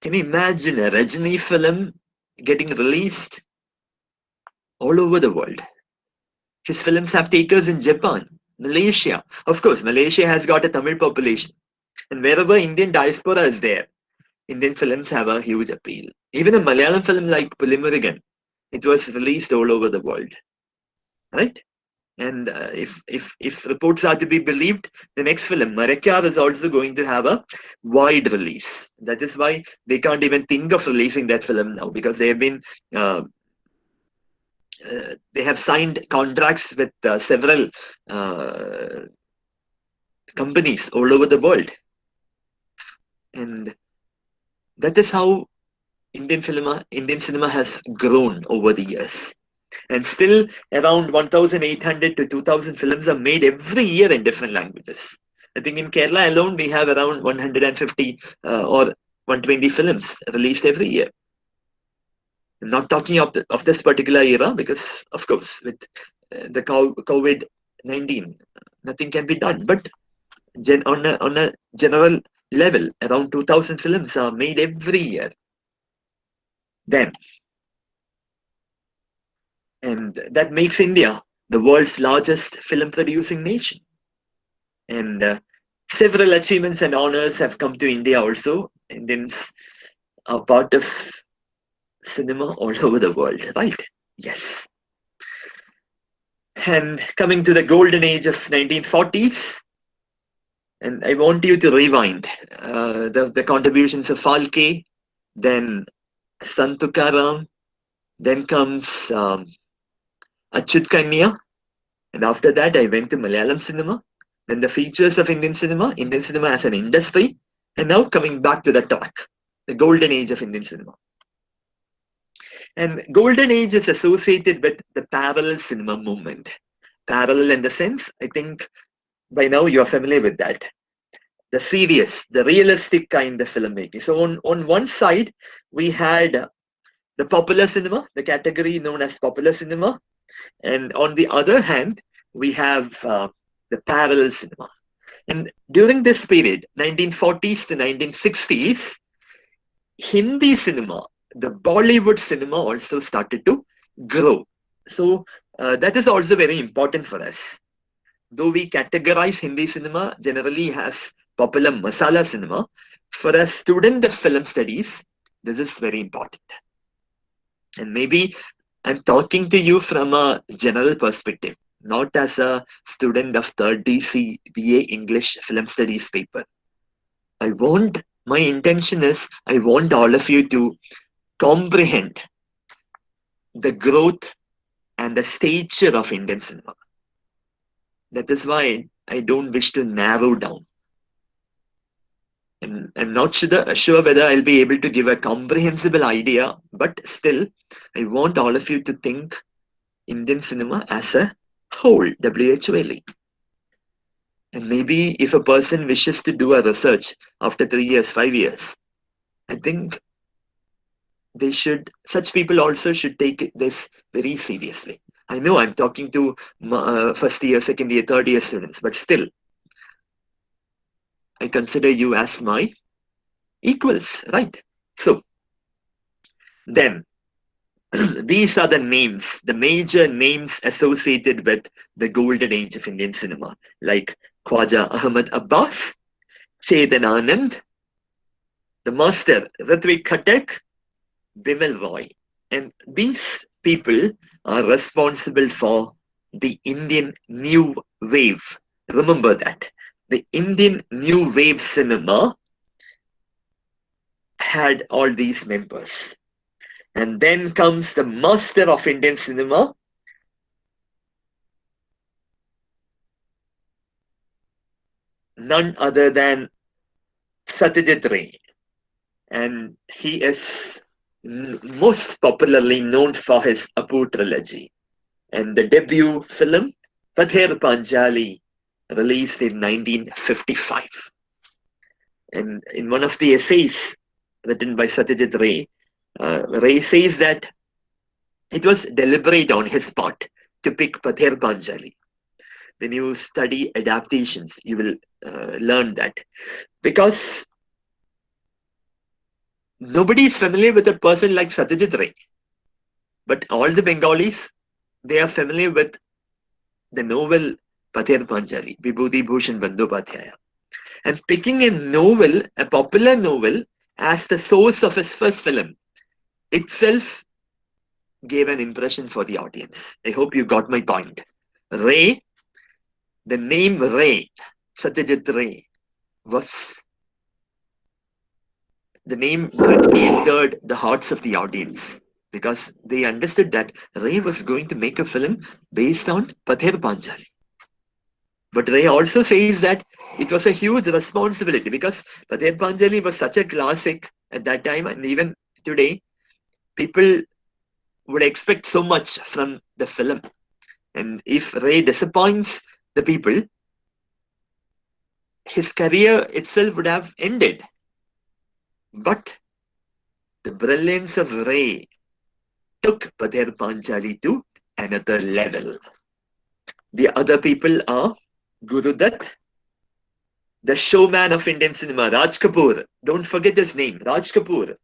Can you imagine a Rajini film getting released all over the world? His films have takers in Japan, Malaysia. Of course, Malaysia has got a Tamil population. And wherever Indian diaspora is there, Indian films have a huge appeal. Even a Malayalam film like Pulimurigan, it was released all over the world, right? And if reports are to be believed, the next film, Marekya, is also going to have a wide release. That is why they can't even think of releasing that film now, because they have been they have signed contracts with several companies all over the world, and that is how Indian cinema has grown over the years. And still, around 1,800 to 2,000 films are made every year in different languages. I think in Kerala alone, we have around 150 or 120 films released every year. I'm not talking of this particular era, because, of course, with the COVID-19, nothing can be done. But on a general level, around 2,000 films are made every year. Then, and that makes India the world's largest film producing nation. And several achievements and honors have come to India also. Indians are part of cinema all over the world, right? Yes. And coming to the golden age of 1940s, and I want you to rewind the contributions of Falke, then Santukaram, then comes Achyut Kanya, and after that I went to Malayalam cinema, then the features of Indian cinema as an industry, and now coming back to the track, the golden age of Indian cinema. And golden age is associated with the parallel cinema movement. Parallel in the sense, I think by now you are familiar with that. The serious, the realistic kind of filmmaking. So on one side, we had the popular cinema, the category known as popular cinema. And on the other hand, we have the parallel cinema. And during this period, 1940s to 1960s, Hindi cinema, the Bollywood cinema also started to grow. So that is also very important for us. Though we categorize Hindi cinema generally as popular masala cinema, for a student of film studies, this is very important. And maybe I'm talking to you from a general perspective, not as a student of 3rd DC BA English Film Studies paper. My intention is, I want all of you to comprehend the growth and the stature of Indian cinema. That is why I don't wish to narrow down. And I'm not sure whether I'll be able to give a comprehensible idea, but still, I want all of you to think Indian cinema as a whole, WHOLE. And maybe if a person wishes to do a research after 3 years, 5 years, I think such people also should take this very seriously. I know I'm talking to first year, second year, third year students, but still, I consider you as my equals, right? So, then, these are the names, the major names associated with the golden age of Indian cinema, like Khwaja Ahmad Abbas, Chetan Anand, the master Ritwik Khatak, Bimal Roy. And these people are responsible for the Indian New Wave. Remember that. The Indian New Wave cinema had all these members. And then comes the master of Indian cinema, none other than Satyajitri. And he is most popularly known for his Apu trilogy. and the debut film, Pather Panjali, released in 1955. And in one of the essays written by Satyajitri, Ray says that it was deliberate on his part to pick Pather Panjali. When you study adaptations, you will learn that. Because nobody is familiar with a person like Satyajit Ray. But all the Bengalis, they are familiar with the novel Pather Panjali, Vibhuti Bhushan Bandyopadhyaya. And picking a novel, a popular novel, as the source of his first film itself gave an impression for the audience. I hope you got my point. Ray, the name Ray, Satyajit Ray, was the name entered the hearts of the audience because they understood that Ray was going to make a film based on Pather Panjali. But Ray also says that it was a huge responsibility because Pather Panjali was such a classic at that time, and even today, people would expect so much from the film. And if Ray disappoints the people, his career itself would have ended. But the brilliance of Ray took Pather Panjali to another level. The other people are Guru Dutt, the showman of Indian cinema, Raj Kapoor. Don't forget his name, Raj Kapoor,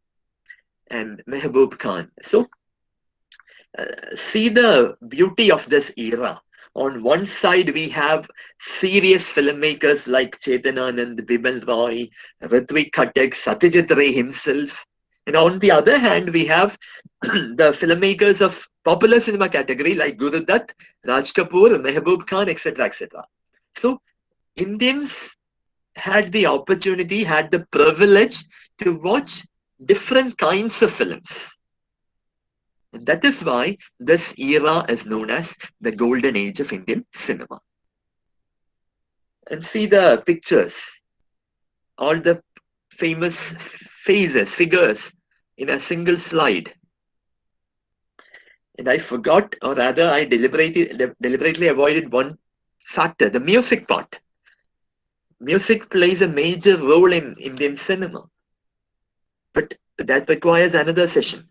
and Mehboob Khan. So, see the beauty of this era. On one side, we have serious filmmakers like Chetan Anand, Bimal Roy, Ritwik Khattak, Satyajit Ray himself. And on the other hand, we have the filmmakers of popular cinema category like Guru Dutt, Raj Kapoor, Mehboob Khan, etc. etc. So, Indians had the opportunity, had the privilege to watch different kinds of films. And that is why this era is known as the golden age of Indian cinema. And see the pictures, all the famous faces, figures in a single slide. And I forgot, or rather I deliberately avoided one factor, the music part. Music plays a major role in Indian cinema, but that requires another session,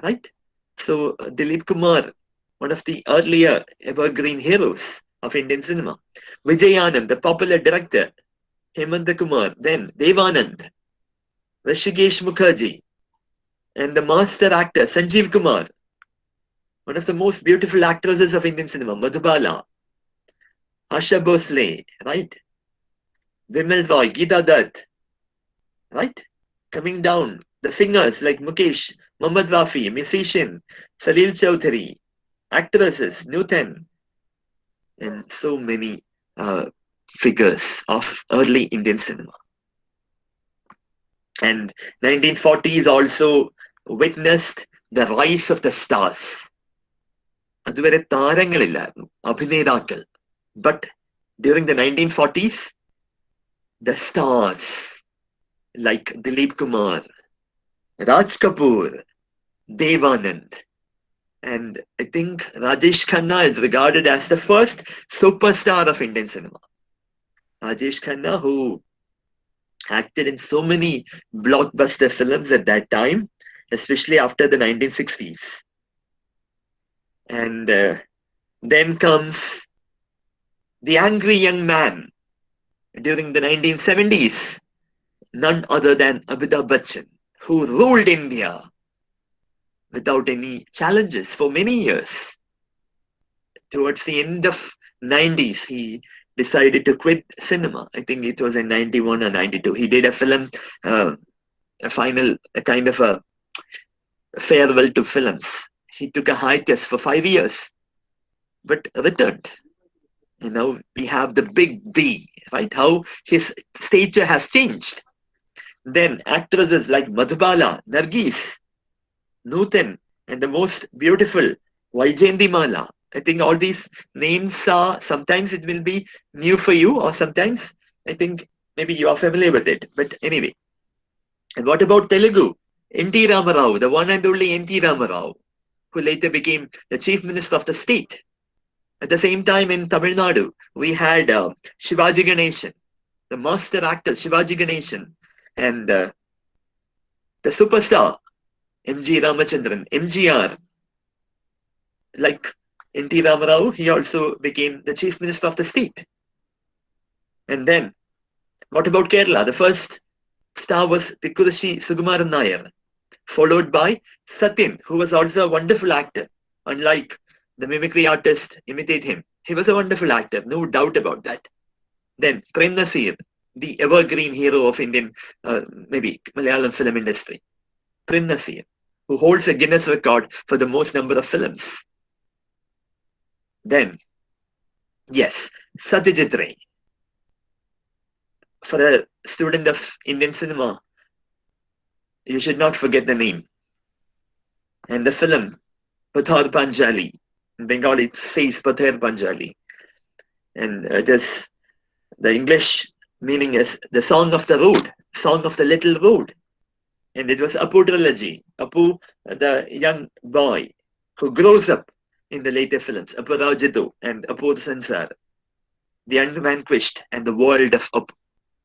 right? So Dilip Kumar, one of the earlier evergreen heroes of Indian cinema, Vijay Anand, the popular director, Hemanta Kumar, then Devanand, Rishikesh Mukherjee, and the master actor Sanjeev Kumar, one of the most beautiful actresses of Indian cinema, Madhubala, Asha Bhosle, right? Vimal Roy, Geeta Dutt, right? Coming down, the singers like Mukesh, Mohammad Rafi, musician, Salil Chowdhury, actresses, Nutan, and so many figures of early Indian cinema. And 1940s also witnessed the rise of the stars. അതുവരെ താരങ്ങളില്ലായിരുന്നു, അഭിനേതാക്കൾ. But during the 1940s, the stars like Dilip Kumar, Raj Kapoor, Devanand, and I think Rajesh Khanna is regarded as the first superstar of Indian cinema. Rajesh Khanna, who acted in so many blockbuster films at that time, especially after the 1960s. And then comes the angry young man during the 1970s, none other than Amitabh Bachchan, who ruled India without any challenges for many years. Towards the end of 90s, he decided to quit cinema. I think it was in 91 or 92. He did a film, a kind of a farewell to films. He took a hiatus for 5 years, but returned. And now we have the big B, right? How his stature has changed. Then actresses like Madhubala, Nargis, Nutan, and the most beautiful Vaijayanti Mala. I think all these names are, sometimes it will be new for you, or sometimes I think maybe you are familiar with it. But anyway, and what about Telugu? N.T. Ramarao, the one and only N.T. Ramarao. who later became the Chief Minister of the state. At the same time, in Tamil Nadu, we had Shivaji Ganeshan, the master actor Shivaji Ganeshan, and the superstar M.G. Ramachandran, MGR. Like N.T. Ramarao, he also became the Chief Minister of the state. And then, what about Kerala? The first star was Tikkurushi Sukumaran Nair, followed by Satyan, who was also a wonderful actor. Unlike the mimicry artist imitate him, he was a wonderful actor, no doubt about that. Then Prem Nasir, the evergreen hero of Indian, maybe Malayalam film industry. Prem Nasir, who holds a Guinness record for the most number of films. Then, yes, Satyajitri. For a student of Indian cinema, you should not forget the name. And the film, Pathar Panjali. In Bengali, it says Pathar Panjali. And it is, the English meaning is the song of the road, song of the little road. And it was Apu trilogy. Apu, the young boy who grows up in the later films, Apu Rajidu and Apu Sansar, The Unvanquished and The World of Apu.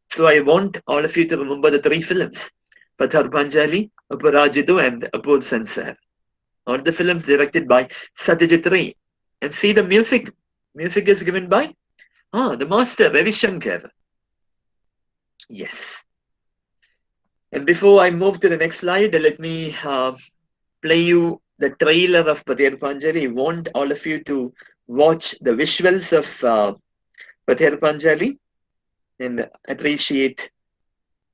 So I want all of you to remember the three films, Pathar Panjali, Apu Rajidu and Apu Sansar. All the films directed by Satyajitri. And see the music. Music is given by the master, Ravi Shankar. Yes. And before I move to the next slide, let me play you the trailer of Pathar Panjali. I want all of you to watch the visuals of Pathar Panjali and appreciate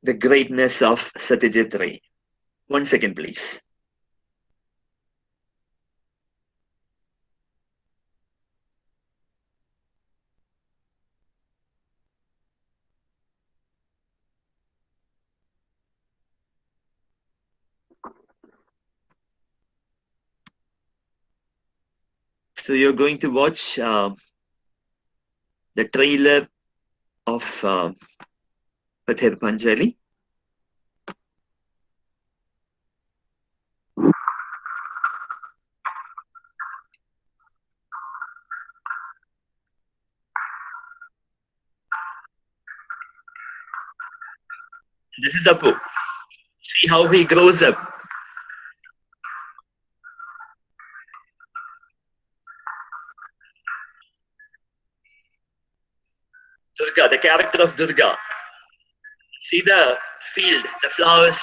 the greatness of Satyajitri. 1 second, please. So you're going to watch the trailer of Pathar Panjali. This is Apu. See how he grows up. Durga, the character of Durga. See the field, the flowers.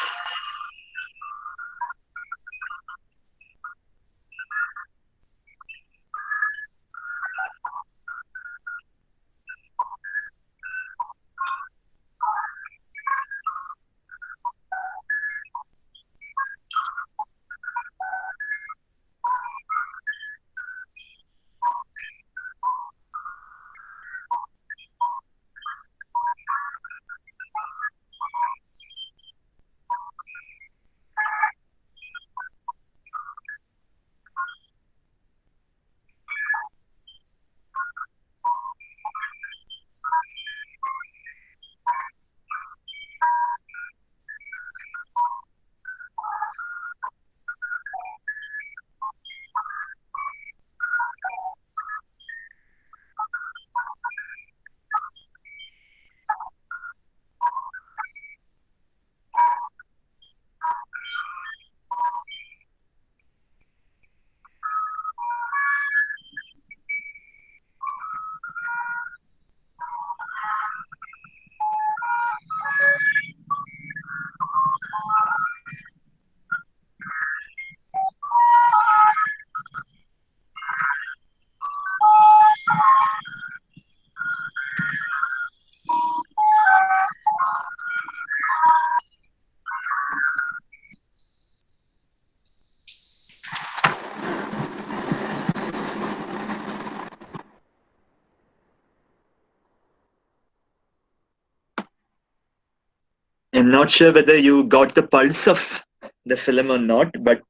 I'm not sure whether you got the pulse of the film or not, but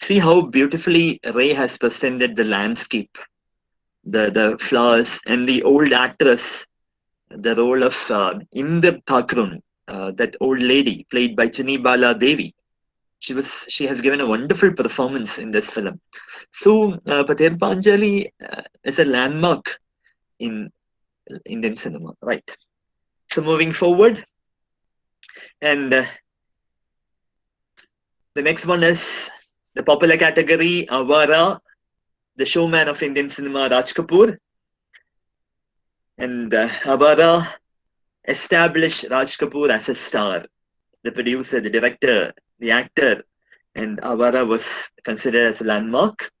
see how beautifully Ray has presented the landscape, the flowers, and the old actress, the role of in the Thakurun, that old lady played by Chini Bala Devi. She has given a wonderful performance in this film. So Pather Panjali is a landmark in Indian cinema, right? So moving forward, and the next one is the popular category, Avara, the showman of Indian cinema, Raj Kapoor. And Avara established Raj Kapoor as a star, the producer, the director, the actor, and Avara was considered as a landmark.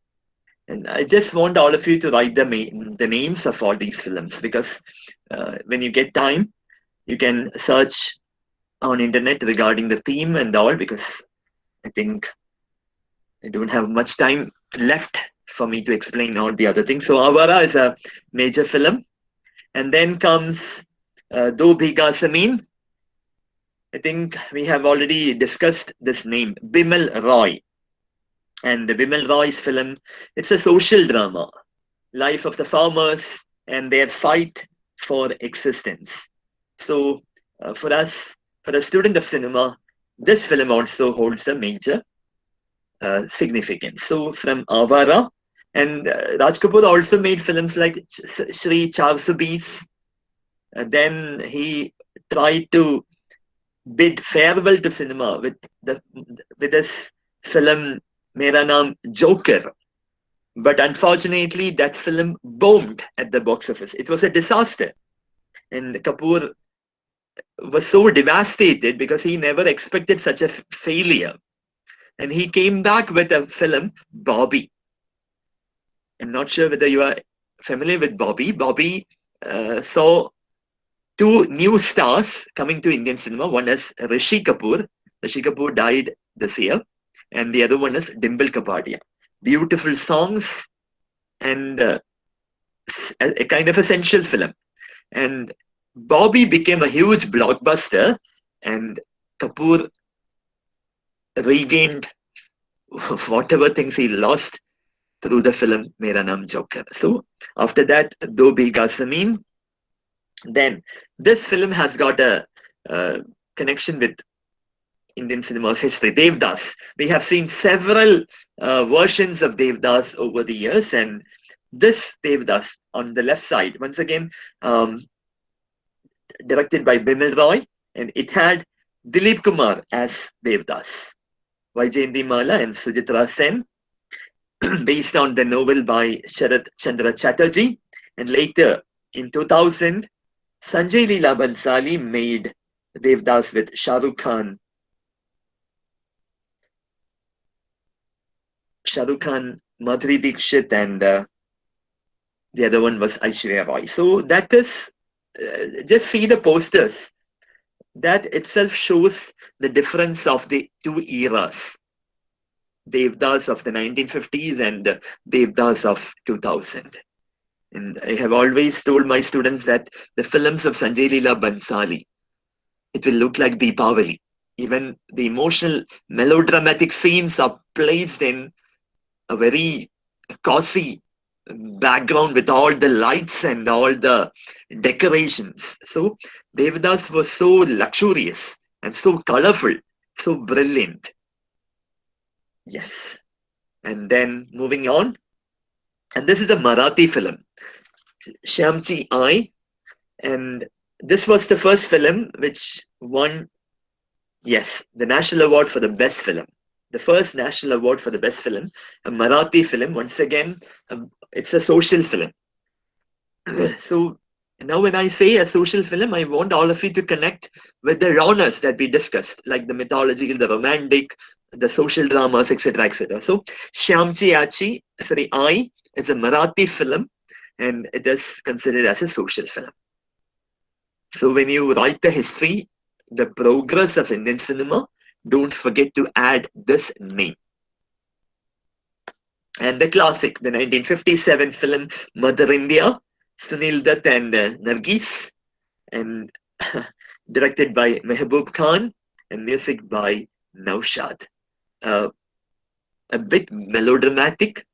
And I just want all of you to write the names of all these films, because when you get time, you can search on internet regarding the theme and all, because I think I don't have much time left for me to explain all the other things. So Avara is a major film. And then comes Do Bhiga Zameen. I think we have already discussed this name, Bimal Roy. And the Bimal Roy's film, it's a social drama, life of the farmers and their fight for existence. So for us, for a student of cinema, this film also holds a major significance. So from Avara, and Raj Kapoor also made films like Shri Devi. Then he tried to bid farewell to cinema with his film Mera Naam Joker. But unfortunately, that film bombed at the box office. It was a disaster. And Kapoor was so devastated because he never expected such a failure. And he came back with a film, Bobby. I'm not sure whether you are familiar with Bobby. Bobby saw two new stars coming to Indian cinema. One is Rishi Kapoor. Rishi Kapoor died this year. And the other one is Dimple Kapadia. Beautiful songs and a kind of essential film. And Bobby became a huge blockbuster, and Kapoor regained whatever things he lost through the film Mera Naam Joker. So after that, Do Bhiga Zameen. Then this film has got a connection with Indian cinema's history. Devdas. We have seen several versions of Devdas over the years, and this Devdas on the left side, once again, directed by Bimal Roy, and it had Dilip Kumar as Devdas, Vaijayanti Mala and Sujitra Sen, based on the novel by Sharat Chandra Chatterjee. And later, in 2000, Sanjay Leela Bhansali made Devdas with Shah Rukh Khan, Madhuri Dixit, and the other one was Aishwarya Roy. So that is, just see the posters. That itself shows the difference of the two eras. Devdas of the 1950s and Devdas of 2000. And I have always told my students that the films of Sanjay Leela Bhansali, it will look like Deepavali. Even the emotional melodramatic scenes are placed in a very cozy background with all the lights and all the decorations. So Devdas was so luxurious and so colorful, so brilliant. Yes. And then moving on, and this is a Marathi film, Shyamchi Ai, and this was the first film which won, yes, the National Award for the Best Film. The first National Award for the Best Film, a Marathi film. Once again, it's a social film. So now when I say a social film, I want all of you to connect with the genres that we discussed, like the mythology, the romantic, the social dramas, etc., etc. So Shyamchi Ai is a Marathi film, and it is considered as a social film. So when you write the history, the progress of Indian cinema, don't forget to add this name. And the classic, the 1957 film Mother India, Sunil Dutt and Nargis, and directed by Mehboob Khan, and music by Naushad. A bit melodramatic,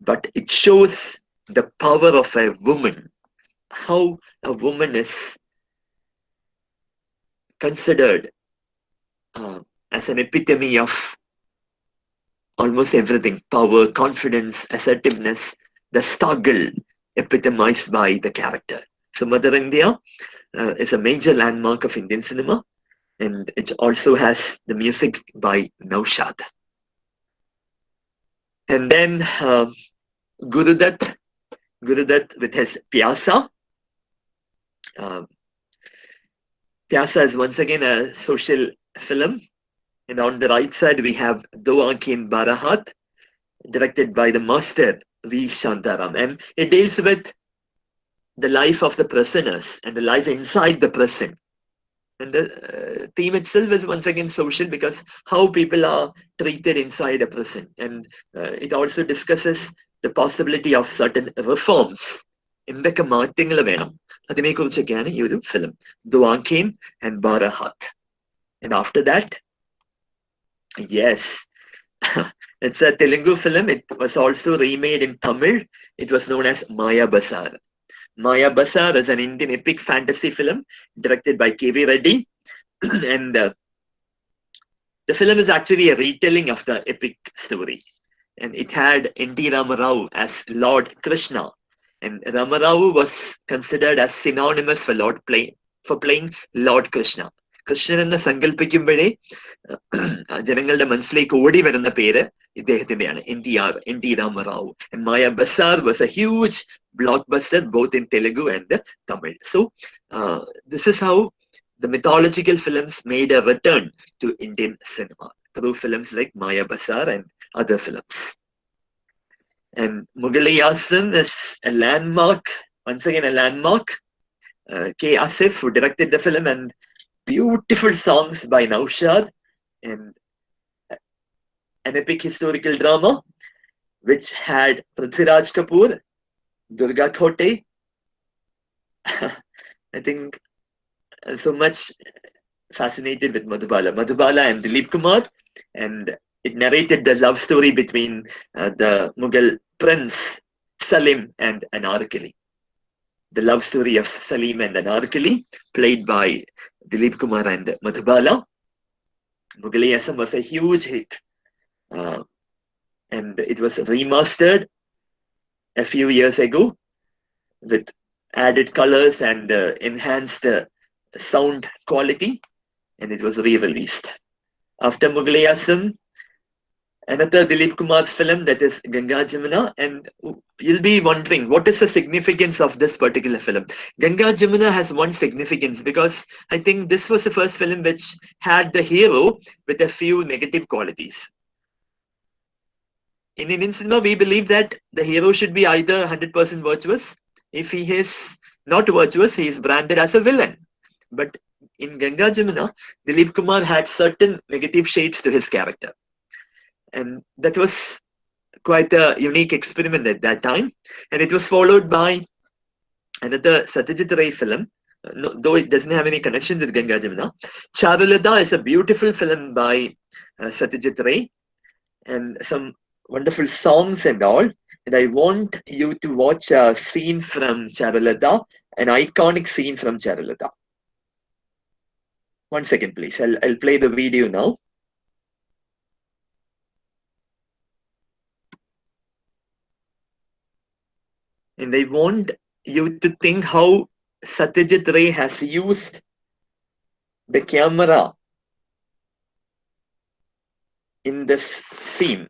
but it shows the power of a woman, how a woman is considered as an epitome of almost everything: power, confidence, assertiveness, the struggle epitomized by the character. So Mother India is a major landmark of Indian cinema, and it also has the music by Naushad. And then Gurudutt, Gurudutt with his Pyasa. Uh, Pyasa is once again a social film. And on the right side, we have Do Aankhein Barahat, directed by the master V. Shantaram. And it deals with the life of the prisoners and the life inside the prison. And the theme itself is once again social, because how people are treated inside a prison. And it also discusses the possibility of certain reforms. എന്തൊക്കെ മാറ്റങ്ങൾ വേണം അതിനെക്കുറിച്ചൊക്കെയാണ് ഈ ഒരു film ദുആഖേൻ and Barahat. And after that, yes, it's a Telugu film. It was also remade in Tamil. It was known as Maya Basar. Maya Basar is an Indian epic fantasy film directed by K.V. Reddy. And the film is actually a retelling of the epic story. And it had N.T. Ramarao as Lord Krishna. And Ramarao was considered as synonymous for playing Lord Krishna. Krishnan എന്ന സങ്കല്പിക്കുമ്പോഴേ ജനങ്ങളുടെ മനസ്സിലേക്ക് ഓടി വരുന്ന പേര് ഇദ്ദേഹത്തിന്റെയാണ് N T Rama Rao. And Maya Basar was a huge blockbuster both in Telugu and Tamil. So this is how the mythological films made a return to Indian cinema through films like Maya Basar and other films. And Mughal-e Azam is a landmark, once again a landmark. K. Asif, who directed the film, and beautiful songs by Naushad, and an epic historical drama which had Prithviraj Kapoor, Durga Thote. I think so much fascinated with Madhubala and Dilip Kumar, and it narrated the love story between the Mughal prince Salim and Anarkali. The love story of Salim and Anarkali, played by Dilip Kumar and Madhubala. Mughal-e Azam was a huge hit, and it was remastered a few years ago with added colors and enhanced sound quality, and it was re-released. After Mughal-e Azam, another Dilip Kumar film, that is Ganga Jamuna. And you'll be wondering, what is the significance of this particular film? Ganga Jamuna has one significance because I think this was the first film which had the hero with a few negative qualities. In Indian cinema, we believe that the hero should be either 100% virtuous. If he is not virtuous, he is branded as a villain. But in Ganga Jamuna, Dilip Kumar had certain negative shades to his character. And that was quite a unique experiment at that time. And it was followed by another Satyajitri film, though it doesn't have any connection with Ganga Jamuna. Charulata is a beautiful film by Satyajitri, and some wonderful songs and all. And I want you to watch a scene from Charulata, an iconic scene from Charulata. 1 second, please. I'll play the video now. And I want you to think how Satyajit Ray has used the camera in this scene.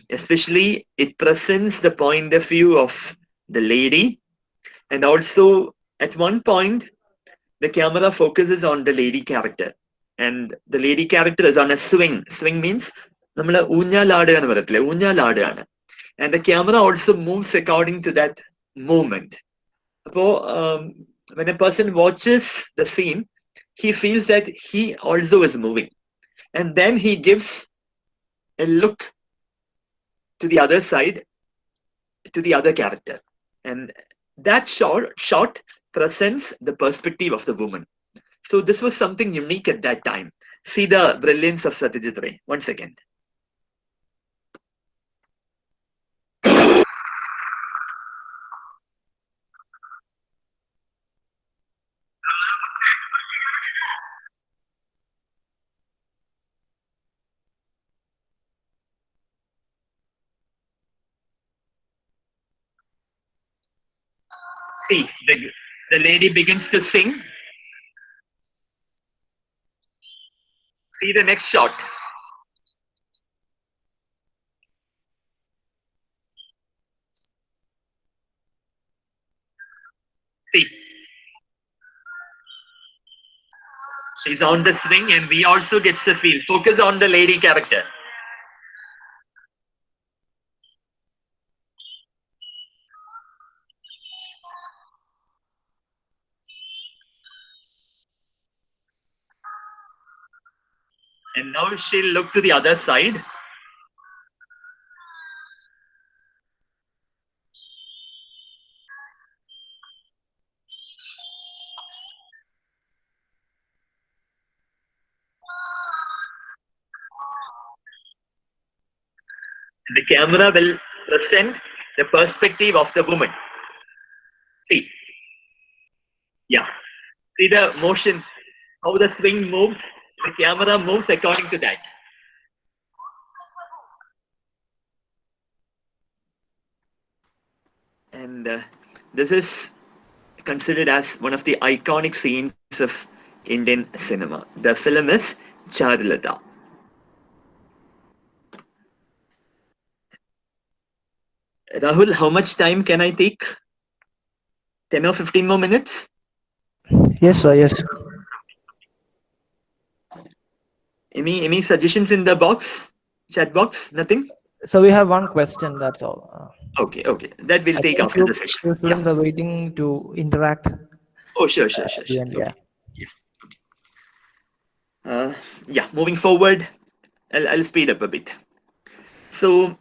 Especially, it presents the point of view of the lady, and also at one point, the camera focuses on the lady character, and the lady character is on a swing. Swing means നമ്മള് ഊഞ്ഞാലാടുക എന്ന് പറയത്തില്ലേ, ഊഞ്ഞാലാടുകയാണ്. And the camera also moves according to that movement. So when a person watches the scene, he feels that he also is moving, and then he gives a look to the other side, to the other character, and that shot presents the perspective of the woman. So this was something unique at that time. See the brilliance of Satyajit Ray. 1 second. See, the lady begins to sing. See the next shot. See, she's on the swing, and we also get the feel. Focus on the lady character. And now she'll look to the other side. The camera will present the perspective of the woman. See, yeah. See the motion, how the swing moves. The camera moves according to that. And this is considered as one of the iconic scenes of Indian cinema. The film is Charulata. Rahul, how much time can I take? 10 or 15 more minutes? Yes, sir. Yes. Any suggestions in the box? Chat box? Nothing? So we have one question. That's all. Okay. That we'll I take think after the session. few students are waiting to interact. Oh, sure. At the end, Okay. Yeah. Moving forward, I'll speed up a bit. So,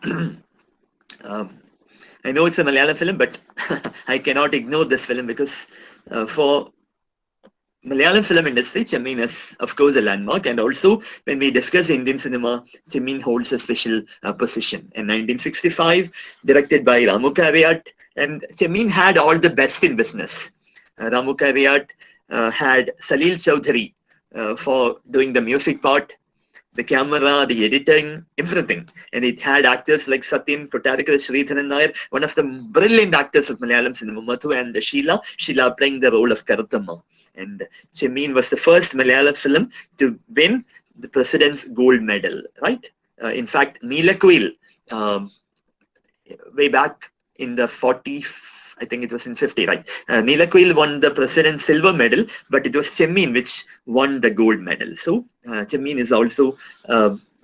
I know it's a Malayalam film, but I cannot ignore this film because for Malayalam film industry, Chemmin is, of course, a landmark. And also, when we discuss Indian cinema, Chemmin holds a special position. In 1965, directed by Ramu Kaviyat, and Chemmin had all the best in business. Ramu Kaviyat had Salil Chowdhury for doing the music part, the camera, the editing, everything. And it had actors like Satyan Kottarakar, Sridharan Nair, one of the brilliant actors of Malayalam cinema, Madhu and Sheila playing the role of Karathamma. And Chemmin was the first Malayalam film to win the President's Gold Medal, right? In fact, Neelakuil, way back in the 40s, I think it was in 50, right? Neelakuil won the President's Silver Medal, but it was Chemmin which won the gold medal. So Chemmin is also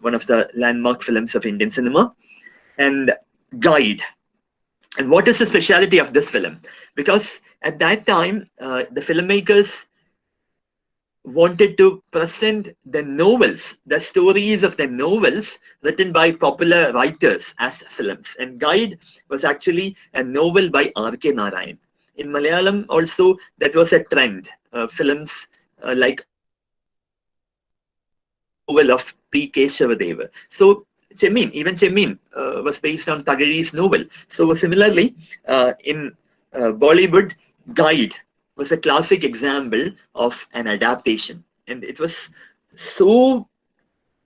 one of the landmark films of Indian cinema. And Guide. And what is the speciality of this film? Because at that time, the filmmakers wanted to present the novels, the stories of the novels written by popular writers as films. And Guide was actually a novel by R.K. Narayan. In Malayalam also, that was a trend. Films like novel of P. Keshavadeva. So even Chemmin was based on Tagari's novel. So similarly, in Bollywood, Guide was a classic example of an adaptation. And it was so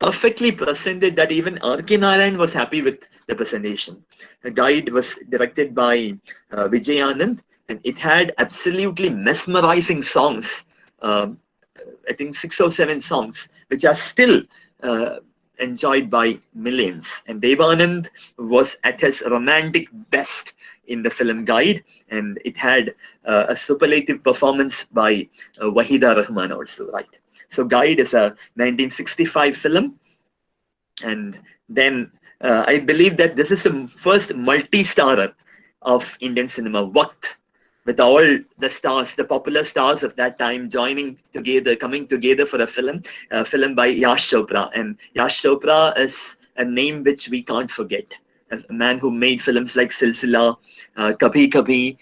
perfectly presented that even R.K. Narayan was happy with the presentation. The Guide was directed by Vijay Anand, and it had absolutely mesmerizing songs. I think 6 or 7 songs, which are still enjoyed by millions. And Devanand was at his romantic best in the film Guide, and it had a superlative performance by Wahida Rahman also, right? So Guide is a 1965 film, and then I believe that this is the first multi-starrer of Indian cinema, Waqt, with all the stars, the popular stars of that time coming together for a film by Yash Chopra. And Yash Chopra is a name which we can't forget. A man who made films like Silsila, Kabhi Kabhi,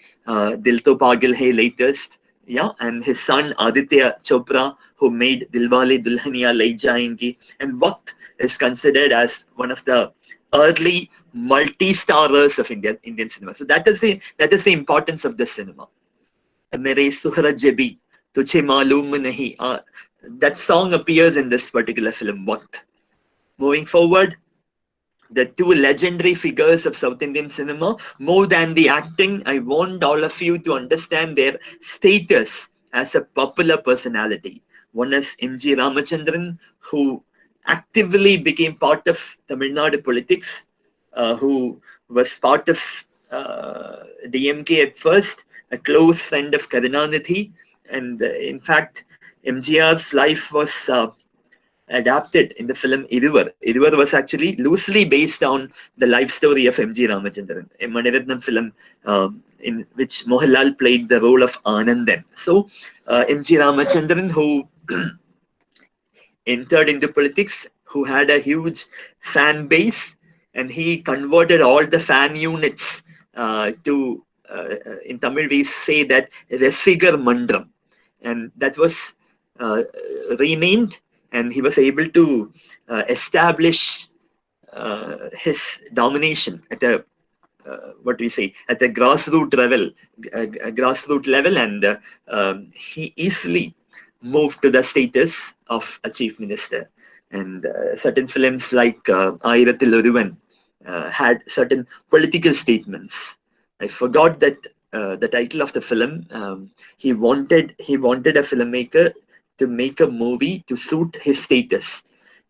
Dil To Pagal Hai latest, yeah, and his son Aditya Chopra, who made Dilwale Dulhaniya Le Jayenge. And Waqt is considered as one of the early multi-starrers of Indian cinema. So that is the importance of this cinema. Mere Suhra Jabi, Tujhe Maloom Nahi. That song appears in this particular film, Waqt. Moving forward, the two legendary figures of South Indian cinema. More than the acting, I want all of you to understand their status as a popular personality. One is M.G. Ramachandran, who actively became part of Tamil Nadu politics, who was part of DMK at first, a close friend of Karunanidhi, and in fact, MGR's life was adapted in the film Iruvar. Iruvar was actually loosely based on the life story of M.G. Ramachandran, a Maniratnam film in which Mohanlal played the role of Anandan. So, M.G. Ramachandran, who entered into politics, who had a huge fan base, and he converted all the fan units in Tamil we say that Resigar Mandram, and that was uh, renamed, and he was able to establish his domination at a what do we say, at a grassroots level, and he easily moved to the status of a chief minister. And certain films like Ayirathil Oruvan had certain political statements. I forgot that the title of the film. He wanted a filmmaker to make a movie to suit his status,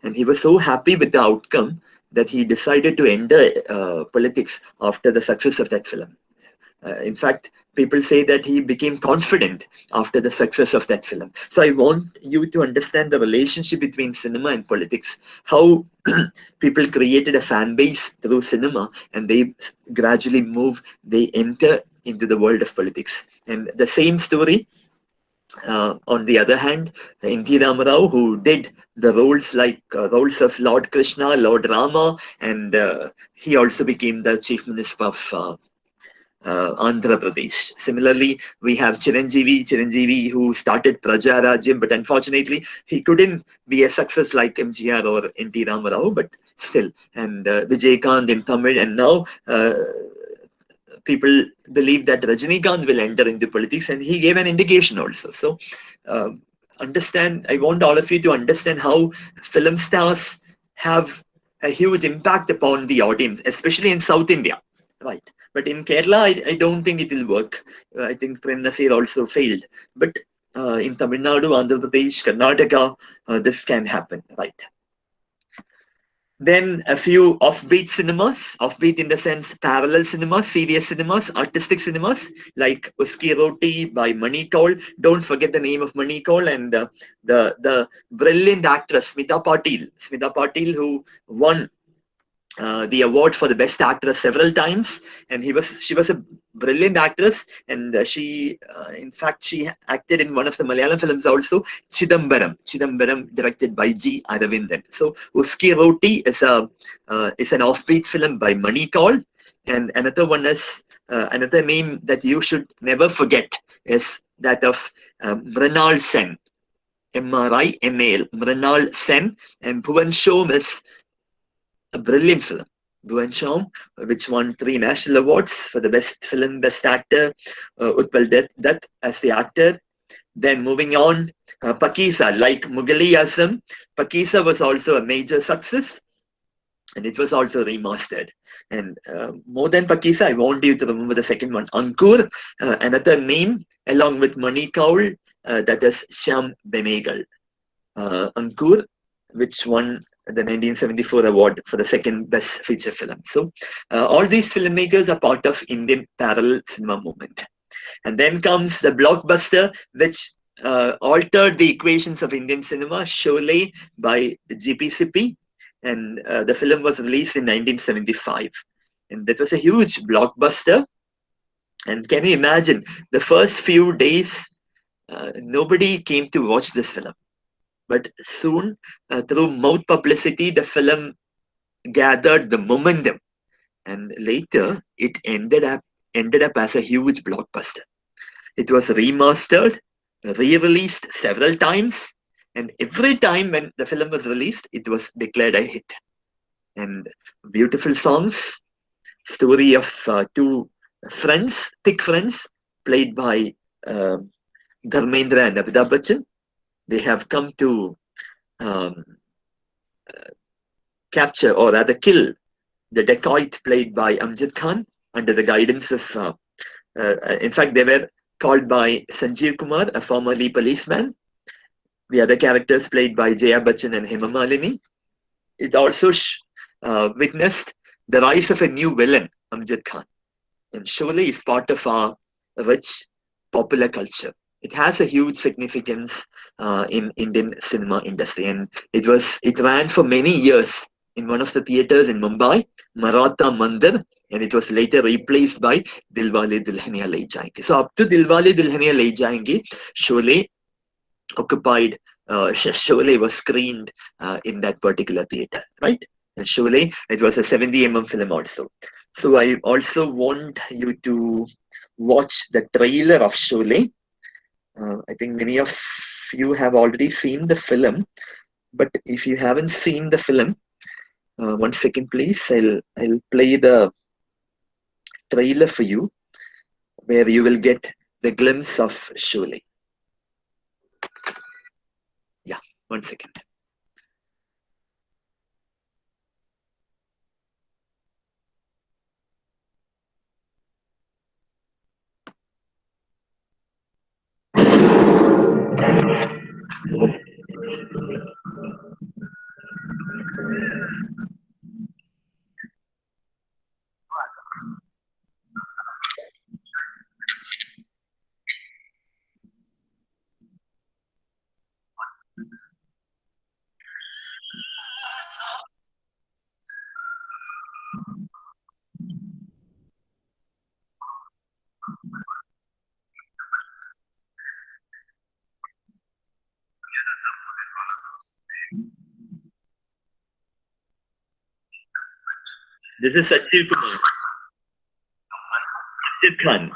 and he was so happy with the outcome that he decided to enter politics after the success of that film. In fact, people say that he became confident after the success of that film. So I want you to understand the relationship between cinema and politics, how people created a fan base through cinema, and they gradually move, they enter into the world of politics. And the same story on the other hand, N.T. Ramarao, who did the roles like roles of Lord Krishna, Lord Rama, and he also became the chief minister of Andhra Pradesh. Similarly, we have Chiranjeevi, who started Praja Rajyam, but unfortunately, he couldn't be a success like MGR or N.T. Ramarao, but still. And Vijaykanth in Tamil, and now people believe that Rajinikanth will enter into politics, and he gave an indication also. So, I want all of you to understand how film stars have a huge impact upon the audience, especially in South India, right? But in Kerala, I don't think it will work. I think Prem Nasir also failed. But in Tamil Nadu, Andhra Pradesh, Karnataka, this can happen, right? Then a few offbeat in the sense parallel cinemas, serious cinemas, artistic cinemas like Uski Roti by Mani Kaul. Don't forget the name of Mani Kaul, and the brilliant actress Smita Patil, who won the award for the best actress several times, and she was a brilliant actress, and in fact she acted in one of the Malayalam films also, Chidambaram, directed by G Aravindan. So Uski Roti is an offbeat film by Mani Kaul, and another one is another name that you should never forget is that of Mrinal Sen, Mrinal, Mrinal Sen, and Bhuvan Shom is a brilliant film. Bhuvan Shom, which won 3 national awards for the best film, best actor, Utpal Dutt as the actor. Then moving on, Pakisa, like Mughali Azam, Pakisa was also a major success, and it was also remastered. And more than Pakisa, I want you to remember the second one, Ankur, another name along with Mani Kaul, that is Shyam Benegal. Ankur, which won the 1974 award for the second best feature film. So all these filmmakers are part of Indian parallel cinema movement. And then comes the blockbuster, which altered the equations of Indian cinema, Sholay by GPCP. And the film was released in 1975. And that was a huge blockbuster. And can you imagine, the first few days, nobody came to watch this film. But soon, through mouth publicity, the film gathered the momentum, and later it ended up as a huge blockbuster. It was remastered, re-released several times, and every time when the film was released, it was declared a hit. And beautiful songs, story of two friends, thick friends, played by Dharmendra and Amitabh Bachchan. They have come to capture or rather kill the dacoit played by Amjad Khan under the guidance of, in fact, they were called by Sanjeev Kumar, a formerly policeman. The other characters played by Jaya Bachchan and Hema Malini. It also witnessed the rise of a new villain, Amjad Khan. And Sholay is part of our rich popular culture. It has a huge significance in Indian cinema industry, and it ran for many years in one of the theaters in Mumbai, Maratha Mandir, and it was later replaced by Dilwale Dulhaniya Le Jayenge. So up to Dilwale Dulhaniya Le Jayenge, Sholay occupied. Sholay was screened in that particular theater, right? And Sholay, it was a 70 film also. So I also want you to watch the trailer of Sholay. I think many of you have already seen the film, but if you haven't seen the film, 1 second please. I'll play the trailer for you, where you will get the glimpse of Sholay. Yeah, 1 second. This is Satyajitri Kumar. Sajid Khan.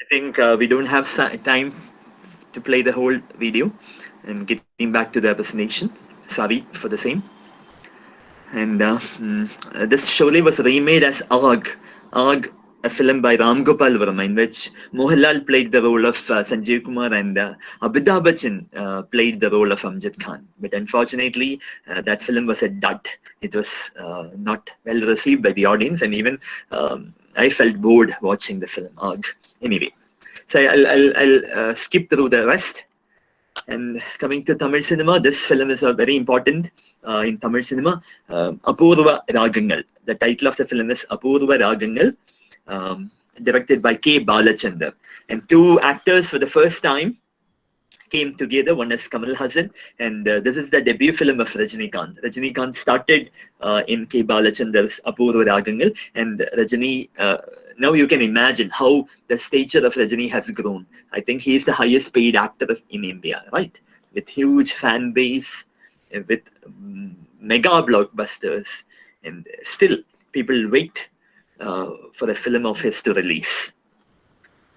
I think we don't have time to play the whole video, and getting back to the presentation. Sorry for the same. And this Sholay was remade as Aag. Aag, a film by Ram Gopal Verma, in which Mohanlal played the role of Sanjeev Kumar, and Amitabh Bachchan played the role of Amjad Khan. But unfortunately, that film was a dud. It was not well received by the audience, and even I felt bored watching the film Aag. Anyway, so I'll skip through the rest. And coming to Tamil cinema, this film is very important in Tamil cinema. Apurva Ragangal. The title of the film is Apurva Ragangal, directed by K. Balachandar. And two actors for the first time came together. One is Kamal Hassan, and this is the debut film of Rajinikanth. Rajinikanth started in K. Balachandar's Apurva Ragangal, and Rajini. Now you can imagine how the stature of Rajini has grown. I think he is the highest paid actor in India, right? With huge fan base, with mega blockbusters, and still people wait for a film of his to release.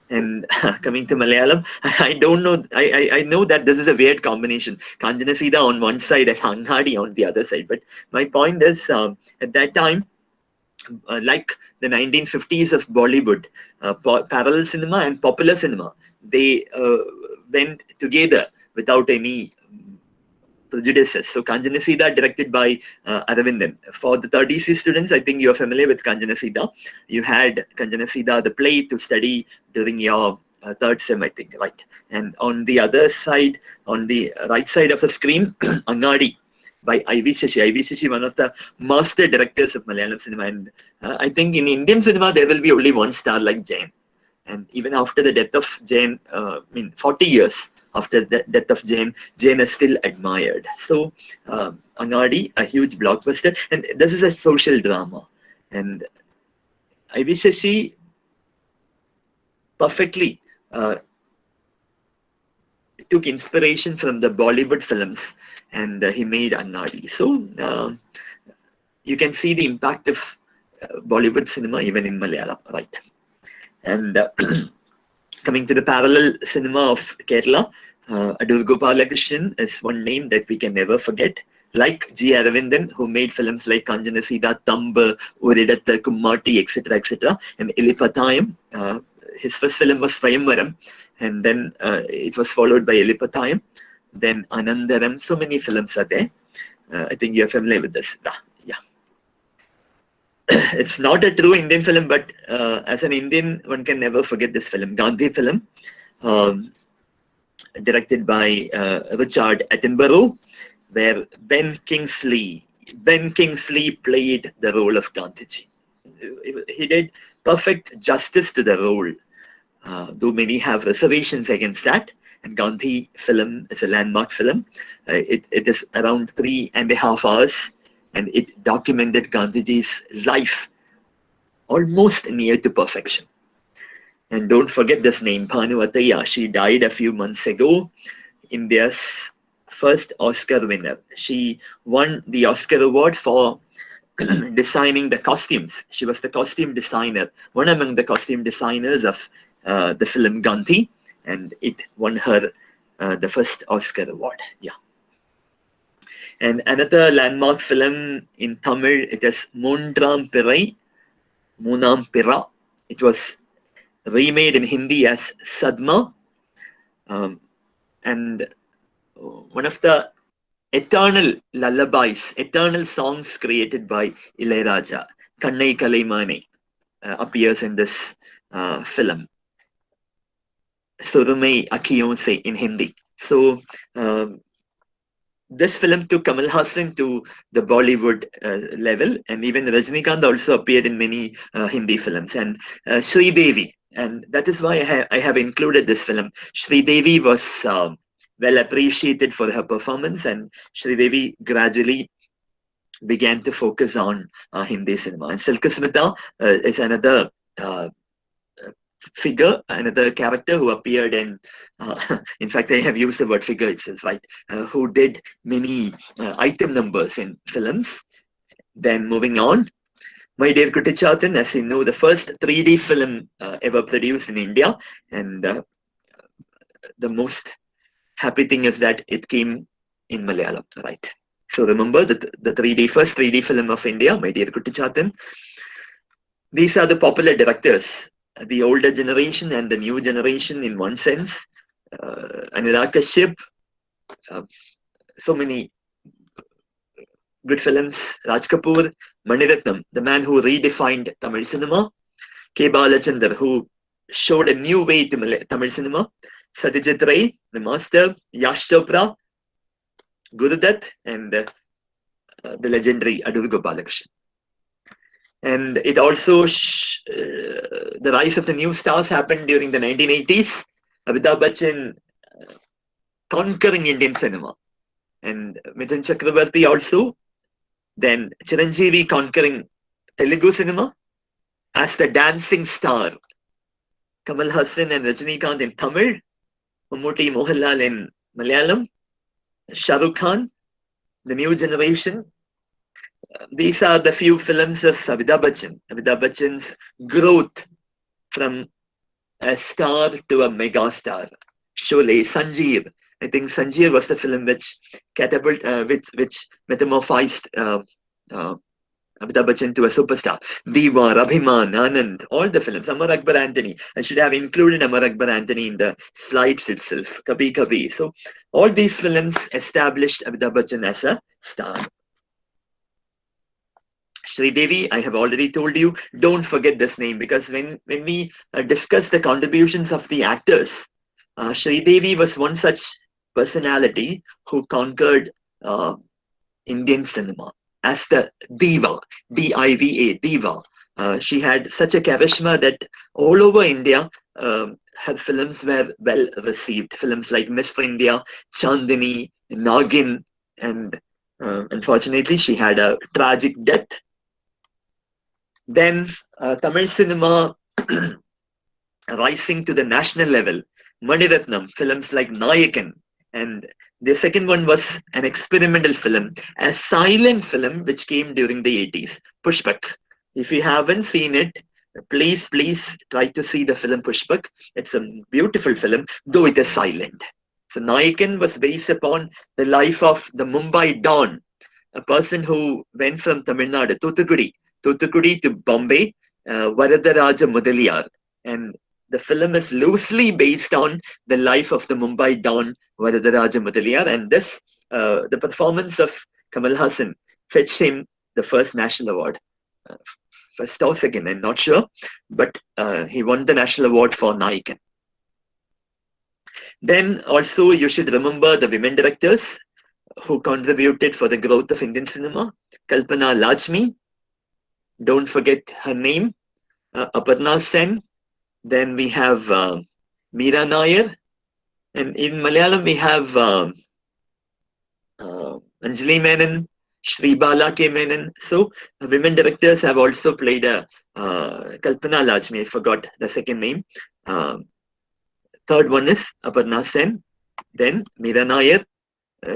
And coming to Malayalam, I don't know. I know that this is a weird combination. Kanjana Sita on one side and Hangadi on the other side. But my point is, at that time, like the 1950s of Bollywood, parallel cinema and popular cinema, they went together without any prejudices. So Kanjana Sita, directed by Aravindan. For the 30C students, I think you're familiar with Kanjana Sita. You had Kanjana Sita, the play, to study during your third sem, I think, right? And on the other side, on the right side of the screen, Angadi by I.V. Shashi. I.V. Shashi, one of the master directors of Malayalam cinema. And I think in Indian cinema, there will be only one star like Jain. And even after the death of Jain, 40 years, after the death of Jane is still admired. So Angadi, a huge blockbuster, and this is a social drama. And I.V. Shashi perfectly took inspiration from the Bollywood films, and he made Angadi. So you can see the impact of Bollywood cinema even in Malayalam, right? And coming to the parallel cinema of Kerala, Adur Gopalakrishnan is one name that we can never forget. Like G. Aravindan, who made films like Kanjanasida, Tambu, Uridatta, Kummati, etc., etc., and Ilipatayam. His first film was Swayamvaram, and then it was followed by Ilipatayam, then Anandaram. So many films are there. I think you're familiar with this. Yeah. It's not a true Indian film, but as an Indian, one can never forget this film, Gandhi Film, directed by Richard Attenborough, where Ben Kingsley played the role of Gandhiji. He did perfect justice to the role, though many have reservations against that. And Gandhi Film is a landmark film. It is around 3.5 hours, and it documented Gandhiji's life almost near to perfection. And don't forget this name, Bhanuvataya. She died a few months ago, India's first Oscar winner. She won the Oscar award for designing the costumes. She was the costume designer, one among the costume designers of the film Gandhi, and it won her the first Oscar award. Yeah. And another landmark film in Tamil, it is Moondram Pirai, Moonam Pira. It was remade in Hindi as Sadma, and one of the eternal lullabies, eternal songs created by Ilayaraja, Kannai Kalaimane, appears in this film. Surumai Akhiyon Se in Hindi. So this film took Kamal Hassan to the Bollywood level, and even Rajinikanth also appeared in many Hindi films. And Shri Devi, and that is why I have included this film. Shri Devi was well appreciated for her performance, and Shri Devi gradually began to focus on Hindi cinema. And Silka Smita is another figure, another character who appeared in fact, I have used the word figure itself, right? Who did many item numbers in films. Then moving on, My Dear Kutichathan, as you know, the first 3D film ever produced in India, and the most happy thing is that it came in Malayalam, right? So remember the first 3D film of India, My Dear Kutichathan. These are the popular directors, the older generation and the new generation in one sense. Anurag Kashyap, so many good films. Raj Kapoor, Maniratnam, the man who redefined Tamil cinema. K. Balachandar, who showed a new way to Tamil cinema. Satyajitri, the master. Yash Chopra, Gurudutt, and the legendary Adur Gopalakrishnan. And it also, the rise of the new stars happened during the 1980s. Amitabh Bachchan conquering Indian cinema. And Mithun Chakrabarti also. Then Chiranjeevi conquering Telugu cinema as the dancing star. Kamal Hassan and Rajinikanth in Tamil. Mammootty Mohanlal in Malayalam. Shah Rukh Khan, the new generation. These are the few films of Amitabh Bachchan. Amitabh Bachchan's growth from a star to a mega star. Sholay, Sanjeev. I think Sanjeev was the film which which metamorphosed Amitabh Bachchan to a superstar. Diva, Abhiman, Anand, all the films. Amar Akbar Anthony. I should have included Amar Akbar Anthony in the slides itself. Kabhi Kabhi. So all these films established Amitabh Bachchan as a star. Shri Devi, I have already told you, don't forget this name, because when we discuss the contributions of the actors, Shri Devi was one such personality who conquered Indian cinema as the diva, D-I-V-A, diva. She had such a charisma that all over India, her films were well received. Films like Miss for India, Chandini, Nagin, and unfortunately she had a tragic death. Then Tamil cinema rising to the national level. Maniratnam, films like Nayakan, and the second one was an experimental film, a silent film which came during the 80s, Pushpak. If you haven't seen it, please try to see the film Pushpak. It's a beautiful film, though it is silent. So Nayakan was based upon the life of the Mumbai Don, a person who went from Tamil Nadu, Thuthukudi to Bombay, Varadaraja Mudaliyar. And the film is loosely based on the life of the Mumbai Don Varadaraja Mudaliyar, and this the performance of Kamal Hassan fetched him the first national award. First or second, I'm not sure, but he won the national award for Nayakan. Then also you should remember the women directors who contributed for the growth of Indian cinema. Kalpana Lajmi, don't forget her name, Aparna Sen. Then we have Meera Nair, and in Malayalam we have Anjali Menon, Shri Bala K. Menon. So women directors have also played a Kalpana Lajmi, I forgot the second name. Third one is Aparna Sen, then Meera Nair.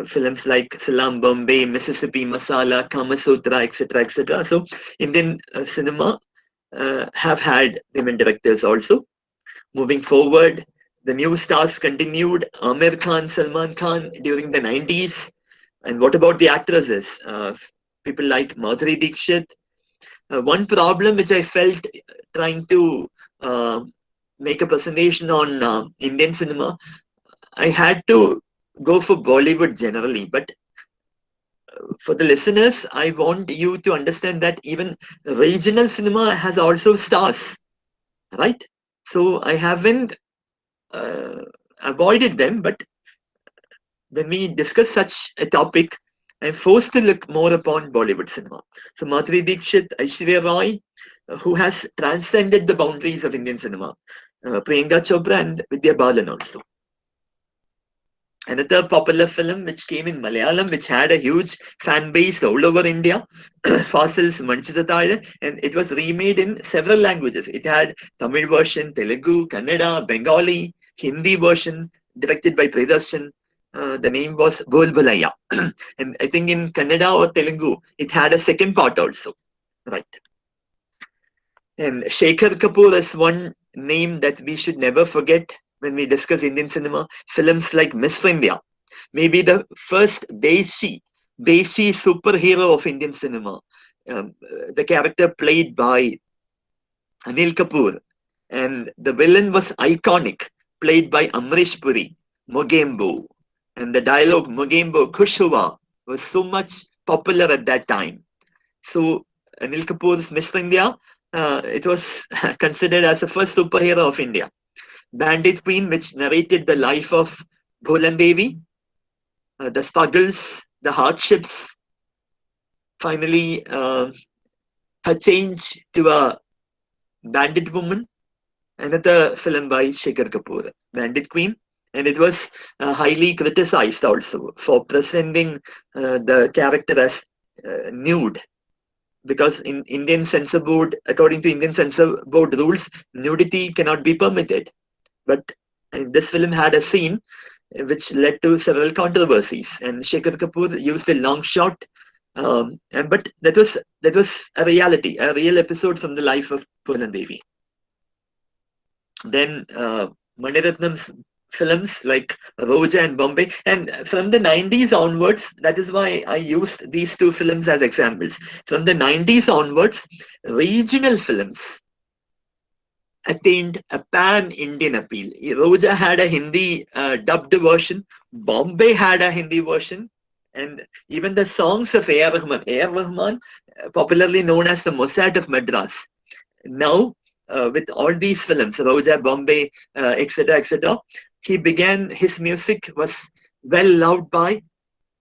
Films like Salam Bombay, Mississippi Masala, Kama Sutra, etc., etc. So Indian cinema have had women directors also. Moving forward, the new stars continued. Amir Khan, Salman Khan during the 90s. And what about the actresses? People like Madhuri Dixit. One problem which I felt trying to make a presentation on Indian cinema, I had to go for Bollywood generally, but for the listeners, I want you to understand that even regional cinema has also stars, right? So I haven't avoided them, but when we discuss such a topic, I'm forced to look more upon Bollywood cinema. So Madhuri Dixit, Aishwarya Rai, who has transcended the boundaries of Indian cinema, Priyanka Chopra and Vidya Balan also. Another popular film which came in Malayalam, which had a huge fan base all over India, Fasil's Manchitatale, and it was remade in several languages. It had Tamil version, Telugu, Kannada, Bengali, Hindi version, directed by Priyadarshan. The name was Bol Bulaiya. And I think in Kannada or Telugu, it had a second part also. Right. And Shekhar Kapoor is one name that we should never forget when we discuss Indian cinema. Films like Miss for India, maybe the first Desi superhero of Indian cinema. The character played by Anil Kapoor, and the villain was iconic, played by Amrish Puri, Mogembo. And the dialogue Mogembo Khush Hua was so much popular at that time. So Anil Kapoor's Miss for India, it was considered as the first superhero of India. Bandit Queen, which narrated the life of Bholan Devi, the struggles, the hardships, finally her change to a bandit woman. Another film by Shekhar Kapoor, Bandit Queen, and it was highly criticized also for presenting the character as nude, because in Indian censor board, according to Indian censor board rules, nudity cannot be permitted. But this film had a scene which led to several controversies, and Shekhar Kapoor used a long shot, but that was a reality, a real episode from the life of Bholan Devi. Then Maniratnam's films like Roja and Bombay, and from the 90s onwards, that is why I used these two films as examples. From the 90s onwards, regional films attained a pan-Indian appeal. Roja had a Hindi dubbed version, Bombay had a Hindi version, and even the songs of A.R. Rahman, popularly known as the Mossad of Madras. Now, with all these films, Roja, Bombay, etc., etc., his music was well loved by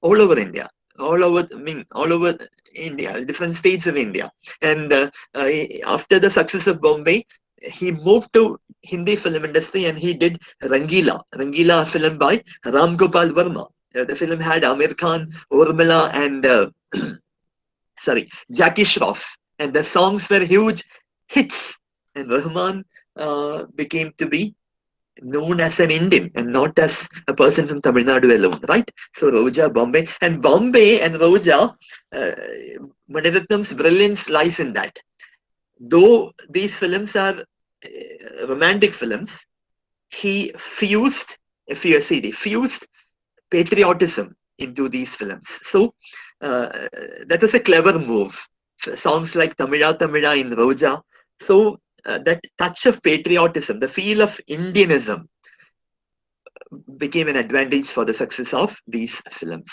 all over India, all over India, different states of India. And after the success of Bombay, he moved to Hindi film industry and he did Rangila film by Ram Gopal Verma. The film had Amir Khan, Urmila, and Jackie Shroff, and the songs were huge hits. And Rahman became to be known as an Indian and not as a person from Tamil Nadu alone, right? So Roja, Bombay, and Roja, Maniratnam's brilliance lies in that. Though these films are romantic films, he fused, fused patriotism into these films. So that was a clever move. Songs like Tamila Tamila in Roja. So that touch of patriotism, the feel of Indianism, became an advantage for the success of these films.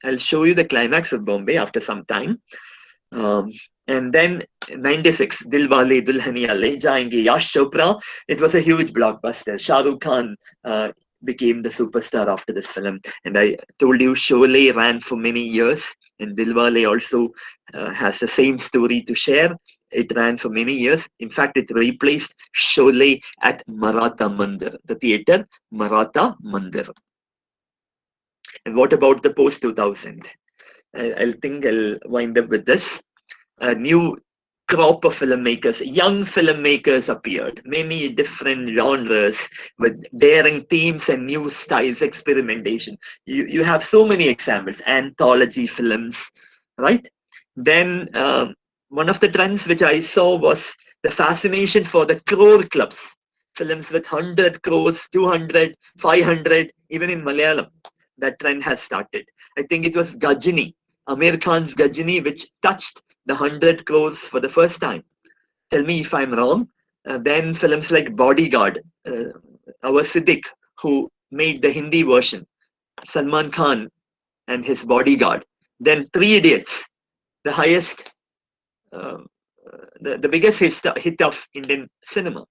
I'll show you the climax of Bombay after some time. And then 96, Dilwale Dulhaniya Le Jayenge, Yash Chopra. It was a huge blockbuster. Shah Rukh Khan became the superstar after this film. And I told you Sholay ran for many years, and Dilwale also has the same story to share. It ran for many years. In fact, it replaced Sholay at Maratha Mandir, the theatre Maratha Mandir. And what about the post 2000? I think I'll wind up with this. A new crop of filmmakers, young filmmakers appeared, many different genres with daring themes and new styles, experimentation. You have so many examples, anthology films, right? Then one of the trends which I saw was the fascination for the crore clubs, films with 100 crores, 200, 500, even in Malayalam. That trend has started. I think it was Gajini, Amir Khan's Gajini, which touched the 100 crores for the first time. Tell me if I'm wrong. Then films like Bodyguard, our Siddiq, who made the Hindi version, Salman Khan and his Bodyguard. Then Three Idiots, the highest, the biggest hit of Indian cinema.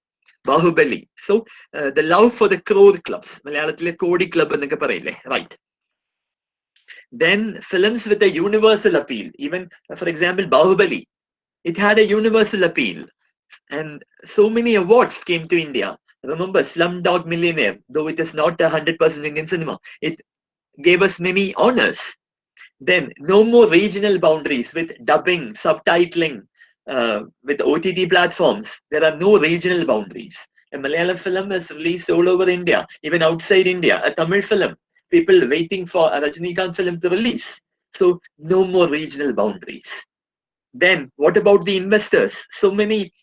Baahubali. So the love for the crore clubs, Malayalatile Kodi Club എന്നൊക്കെ പറയില്ലേ, right? Then films with a universal appeal, even for example Baahubali, it had a universal appeal, and so many awards came to India. Remember Slumdog Millionaire, though it is not 100% Indian cinema, it gave us many honors. Then no more regional boundaries with dubbing, subtitling, with OTT platforms. There are no regional boundaries. A Malayalam film is released all over India, even outside India. A Tamil film, people waiting for a Rajinikanth film to release. So no more regional boundaries. Then what about the investors? So many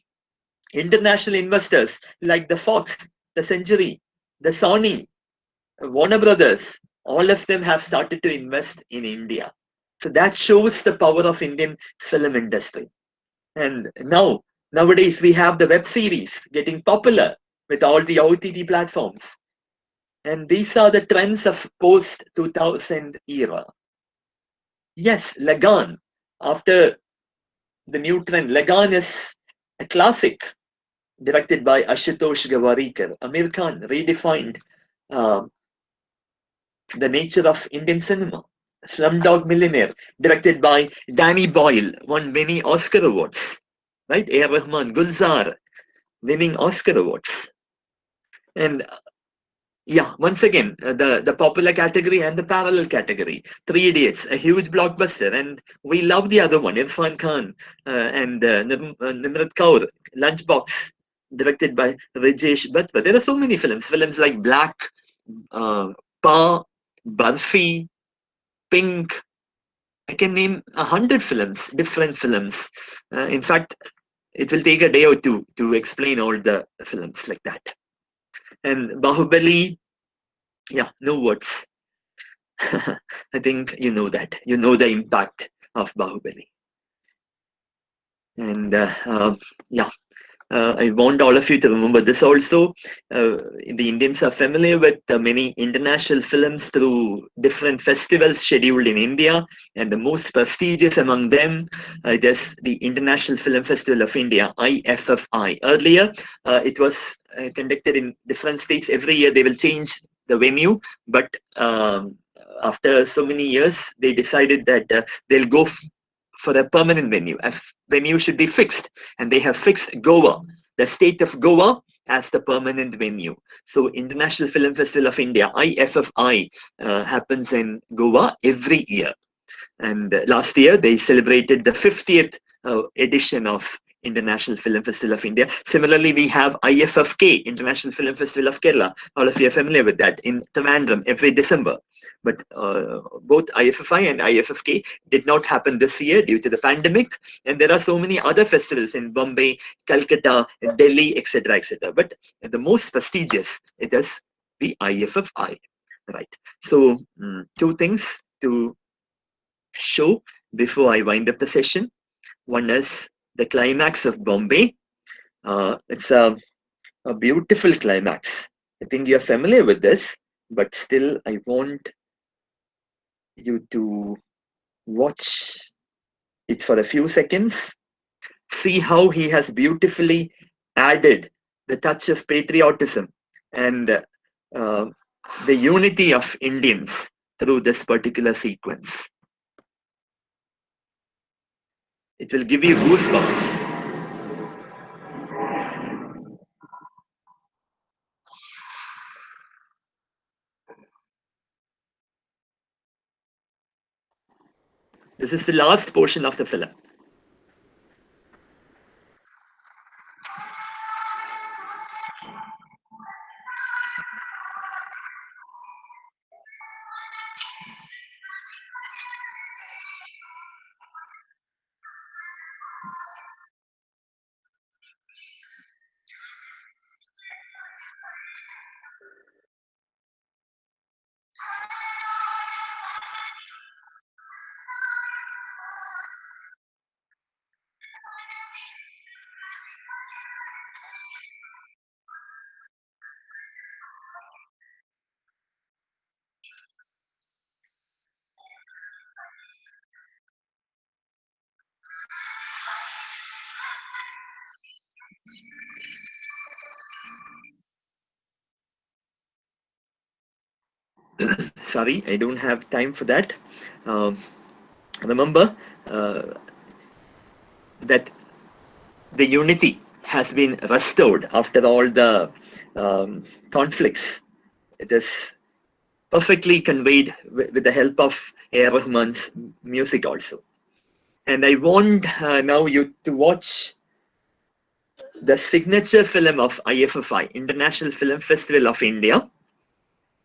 international investors like the Fox, the Century, the Sony, Warner Brothers, all of them have started to invest in India. So that shows the power of Indian film industry. And nowadays we have the web series getting popular with all the OTT platforms. And these are the trends of post 2000 era. Yes, Lagan, after the new trend, Lagan is a classic directed by Ashutosh Gawarikar. Amir Khan redefined the nature of Indian cinema. Slumdog Millionaire, directed by Danny Boyle, won many Oscar awards. Right? A.R. Rahman, Gulzar, winning Oscar awards. And yeah, once again, the popular category and the parallel category. Three Idiots, a huge blockbuster, and we love the other one, Irfan Khan and Nimrat Kaur, Lunchbox, directed by Rajesh Bhattwa. There are so many films like Black, Pa, Barfi, Pink. I can name 100 films, different films. In fact, it will take a day or two to explain all the films like that. And Baahubali, yeah, no words. I think you know that. You know the impact of Baahubali. And yeah, I want all of you to remember this also. The Indians are familiar with many international films through different festivals scheduled in India, and the most prestigious among them it is the International Film Festival of India, IFFI. Earlier, it was conducted in different states. Every year they will change the venue, but after so many years, they decided that they'll go for a permanent venue. A venue should be fixed, and they have fixed Goa. the state of Goa as the permanent venue. So International Film Festival of India, IFFI, happens in Goa every year. And last year, they celebrated the 50th edition of International Film Festival of India. Similarly, we have IFFK, International Film Festival of Kerala. All of you are familiar with that, in Trivandrum every December. But both IFFI and IFFK did not happen this year due to the pandemic. And there are so many other festivals in Bombay, Calcutta, Delhi, etc., etc. But the most prestigious, it is the IFFI. Right. So two things to show before I wind up the session. One is the Climax of Bombay. It's a beautiful climax. I think you're familiar with this, but still I want you to watch it for a few seconds. See how he has beautifully added the touch of patriotism and the unity of Indians through this particular sequence. It will give you goosebumps. This is the last portion of the film. Sorry, I don't have time for that. Remember that the unity has been restored after all the conflicts. It is perfectly conveyed with the help of A. R. Rahman's music also. And I want now you to watch the signature film of IFFI, International Film Festival of India.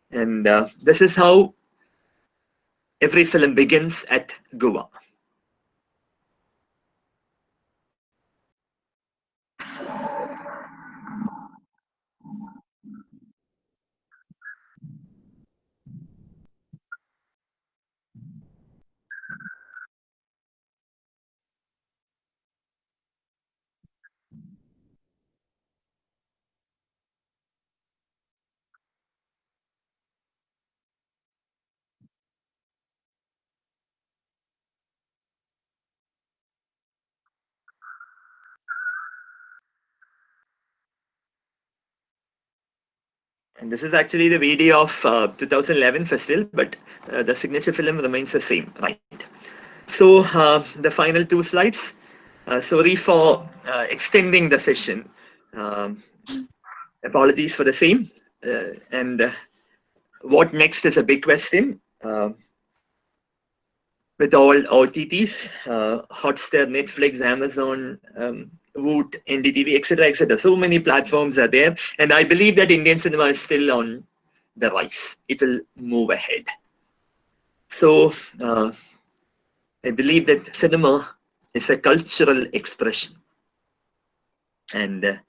And this is how every film begins at Goa. And this is actually the video of 2011 festival, but the signature film remains the same, right? So the final two slides. Sorry for extending the session. Apologies for the same. And what next is a big question. With all OTTs, Hotstar, Netflix, Amazon, Woot, NDTV, etc., etc. So many platforms are there, and I believe that Indian cinema is still on the rise. It will move ahead. So I believe that cinema is a cultural expression, and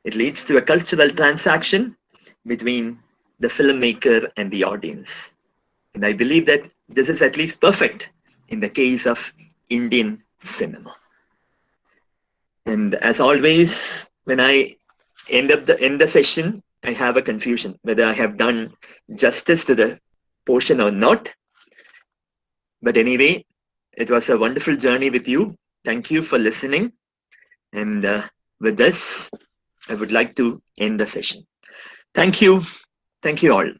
it leads to a cultural transaction between the filmmaker and the audience. And I believe that this is at least perfect in the case of Indian cinema. And as always, when I end the session, I have a confusion whether I have done justice to the portion or not. But anyway, it was a wonderful journey with you. Thank you for listening. And with this, I would like to end the session. Thank you. Thank you all.